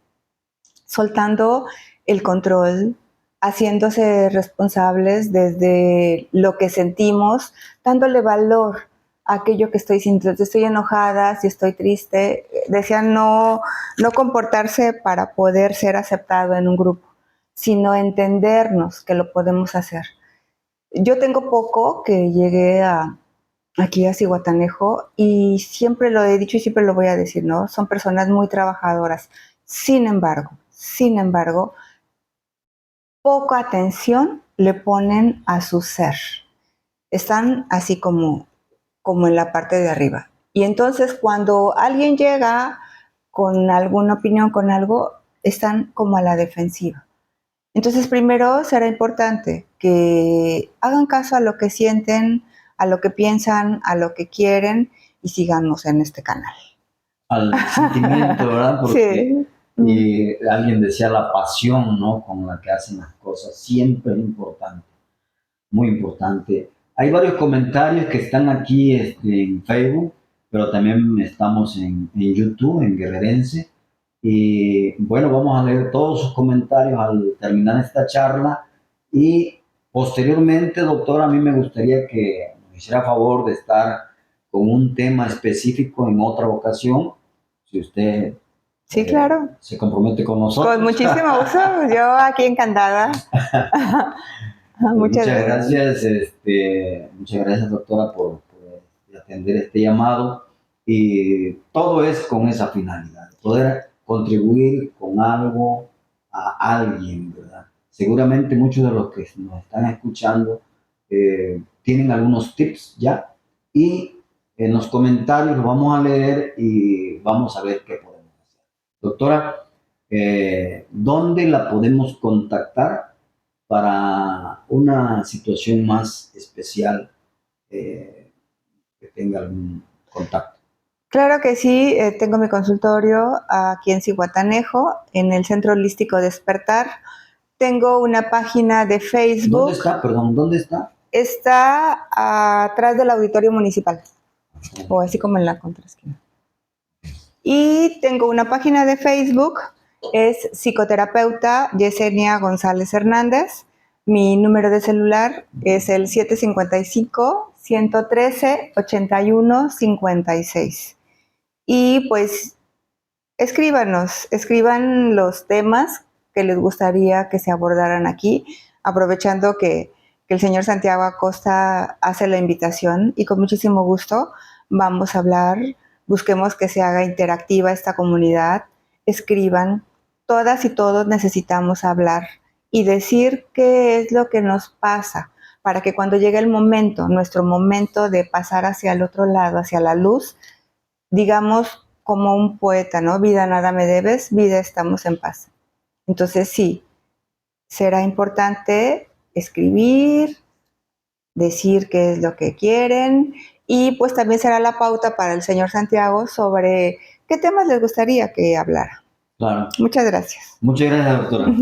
soltando el control, haciéndose responsables desde lo que sentimos, dándole valor a aquello que estoy sintiendo. Si estoy enojada, si estoy triste, decía no comportarse para poder ser aceptado en un grupo, sino entendernos que lo podemos hacer. Yo tengo poco que llegué aquí a Zihuatanejo y siempre lo he dicho y siempre lo voy a decir, ¿no? Son personas muy trabajadoras. Sin embargo, poca atención le ponen a su ser. Están así como en la parte de arriba. Y entonces cuando alguien llega con alguna opinión, con algo, están como a la defensiva. Entonces primero será importante que hagan caso a lo que sienten, a lo que piensan, a lo que quieren y sigamos en este canal. Al sentimiento, ¿verdad? Porque Sí. y alguien decía la pasión, ¿no? Con la que hacen las cosas, siempre es importante, muy importante. Hay varios comentarios que están aquí en Facebook, pero también estamos en YouTube, en Guerrerense. Y bueno, vamos a leer todos sus comentarios al terminar esta charla. Y posteriormente, doctora, a mí me gustaría que nos hiciera favor de estar con un tema específico en otra ocasión, si usted Sí, claro. se compromete con nosotros. Con muchísimo gusto. Yo aquí encantada. Muchas gracias, muchas gracias, doctora, por atender este llamado. Y todo es con esa finalidad, poder contribuir con algo a alguien, ¿verdad? Seguramente muchos de los que nos están escuchando tienen algunos tips ya y en los comentarios los vamos a leer y vamos a ver qué podemos hacer. Doctora, ¿dónde la podemos contactar para una situación más especial que tenga algún contacto? Claro que sí, tengo mi consultorio aquí en Zihuatanejo, en el Centro Holístico Despertar. Tengo una página de Facebook. ¿Dónde está? Perdón, ¿dónde está? Está atrás del Auditorio Municipal, o así como en la contraesquina. Y tengo una página de Facebook, es psicoterapeuta Yesenia González Hernández. Mi número de celular es el 755-113-8156. Y pues escriban los temas que les gustaría que se abordaran aquí, aprovechando que el señor Santiago Acosta hace la invitación y con muchísimo gusto vamos a hablar, busquemos que se haga interactiva esta comunidad, escriban, todas y todos necesitamos hablar y decir qué es lo que nos pasa para que cuando llegue el momento, nuestro momento de pasar hacia el otro lado, hacia la luz, digamos como un poeta, ¿no? Vida nada me debes, vida estamos en paz. Entonces sí, será importante escribir, decir qué es lo que quieren y pues también será la pauta para el señor Santiago sobre qué temas les gustaría que hablara. Claro. Muchas gracias. Muchas gracias, doctora.